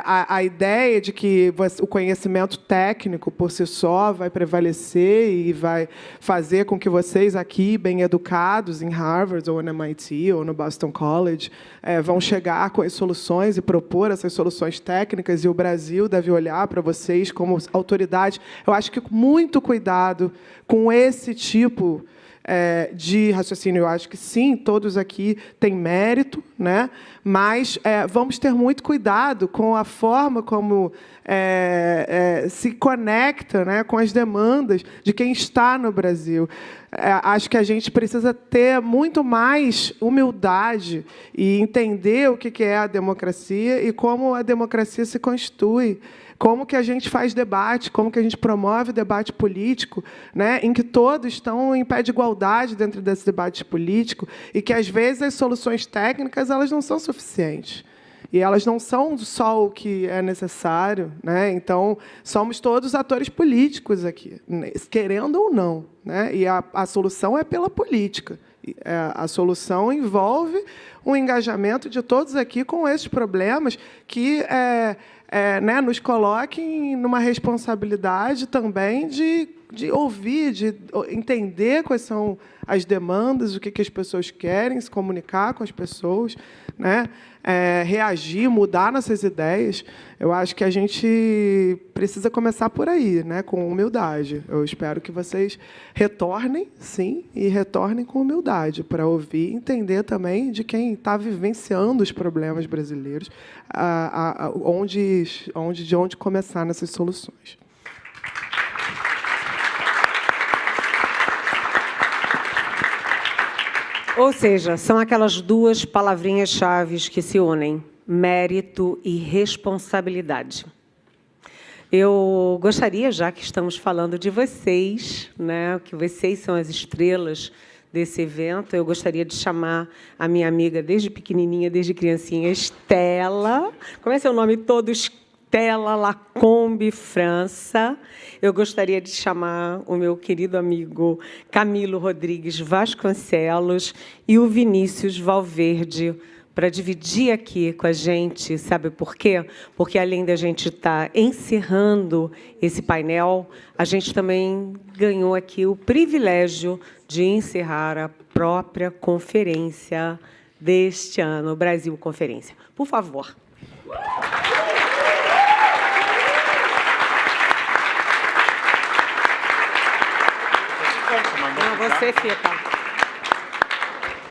A ideia de que o conhecimento técnico, por si só, vai prevalecer e vai fazer com que vocês aqui, bem educados, em Harvard, ou no MIT, ou no Boston College, vão chegar com as soluções e propor essas soluções técnicas, e o Brasil deve olhar para vocês como autoridade. Eu acho que muito cuidado com esse tipo de raciocínio. Eu acho que, sim, todos aqui têm mérito, né? Mas vamos ter muito cuidado com a forma como se conecta, né, com as demandas de quem está no Brasil. Acho que a gente precisa ter muito mais humildade e entender o que é a democracia e como a democracia se constitui. Como que a gente faz debate, como que a gente promove debate político, né, em que todos estão em pé de igualdade dentro desse debate político, e que, às vezes, as soluções técnicas elas não são suficientes. E elas não são só o que é necessário, né? Então, somos todos atores políticos aqui, querendo ou não, né? E a solução é pela política. A solução envolve o engajamento de todos aqui com esses problemas que né, nos coloquem numa responsabilidade também de ouvir, de entender quais são as demandas, o que as pessoas querem, se comunicar com as pessoas, né? Reagir, mudar nossas ideias. Eu acho que a gente precisa começar por aí, né, com humildade. Eu espero que vocês retornem, sim, e retornem com humildade, para ouvir e entender também de quem está vivenciando os problemas brasileiros, de onde começar nessas soluções. Ou seja, são aquelas duas palavrinhas-chave que se unem: mérito e responsabilidade. Eu gostaria, já que estamos falando de vocês, né, que vocês são as estrelas desse evento, eu gostaria de chamar a minha amiga desde pequenininha, desde criancinha, Estela. Como é seu nome todo? Estela Lacombe França. Eu gostaria de chamar o meu querido amigo Camilo Rodrigues Vasconcelos e o Vinícius Valverde para dividir aqui com a gente. Sabe por quê? Porque, além da gente estar encerrando esse painel, a gente também ganhou aqui o privilégio de encerrar a própria conferência deste ano, Brasil Conferência. Por favor. Não, você fica.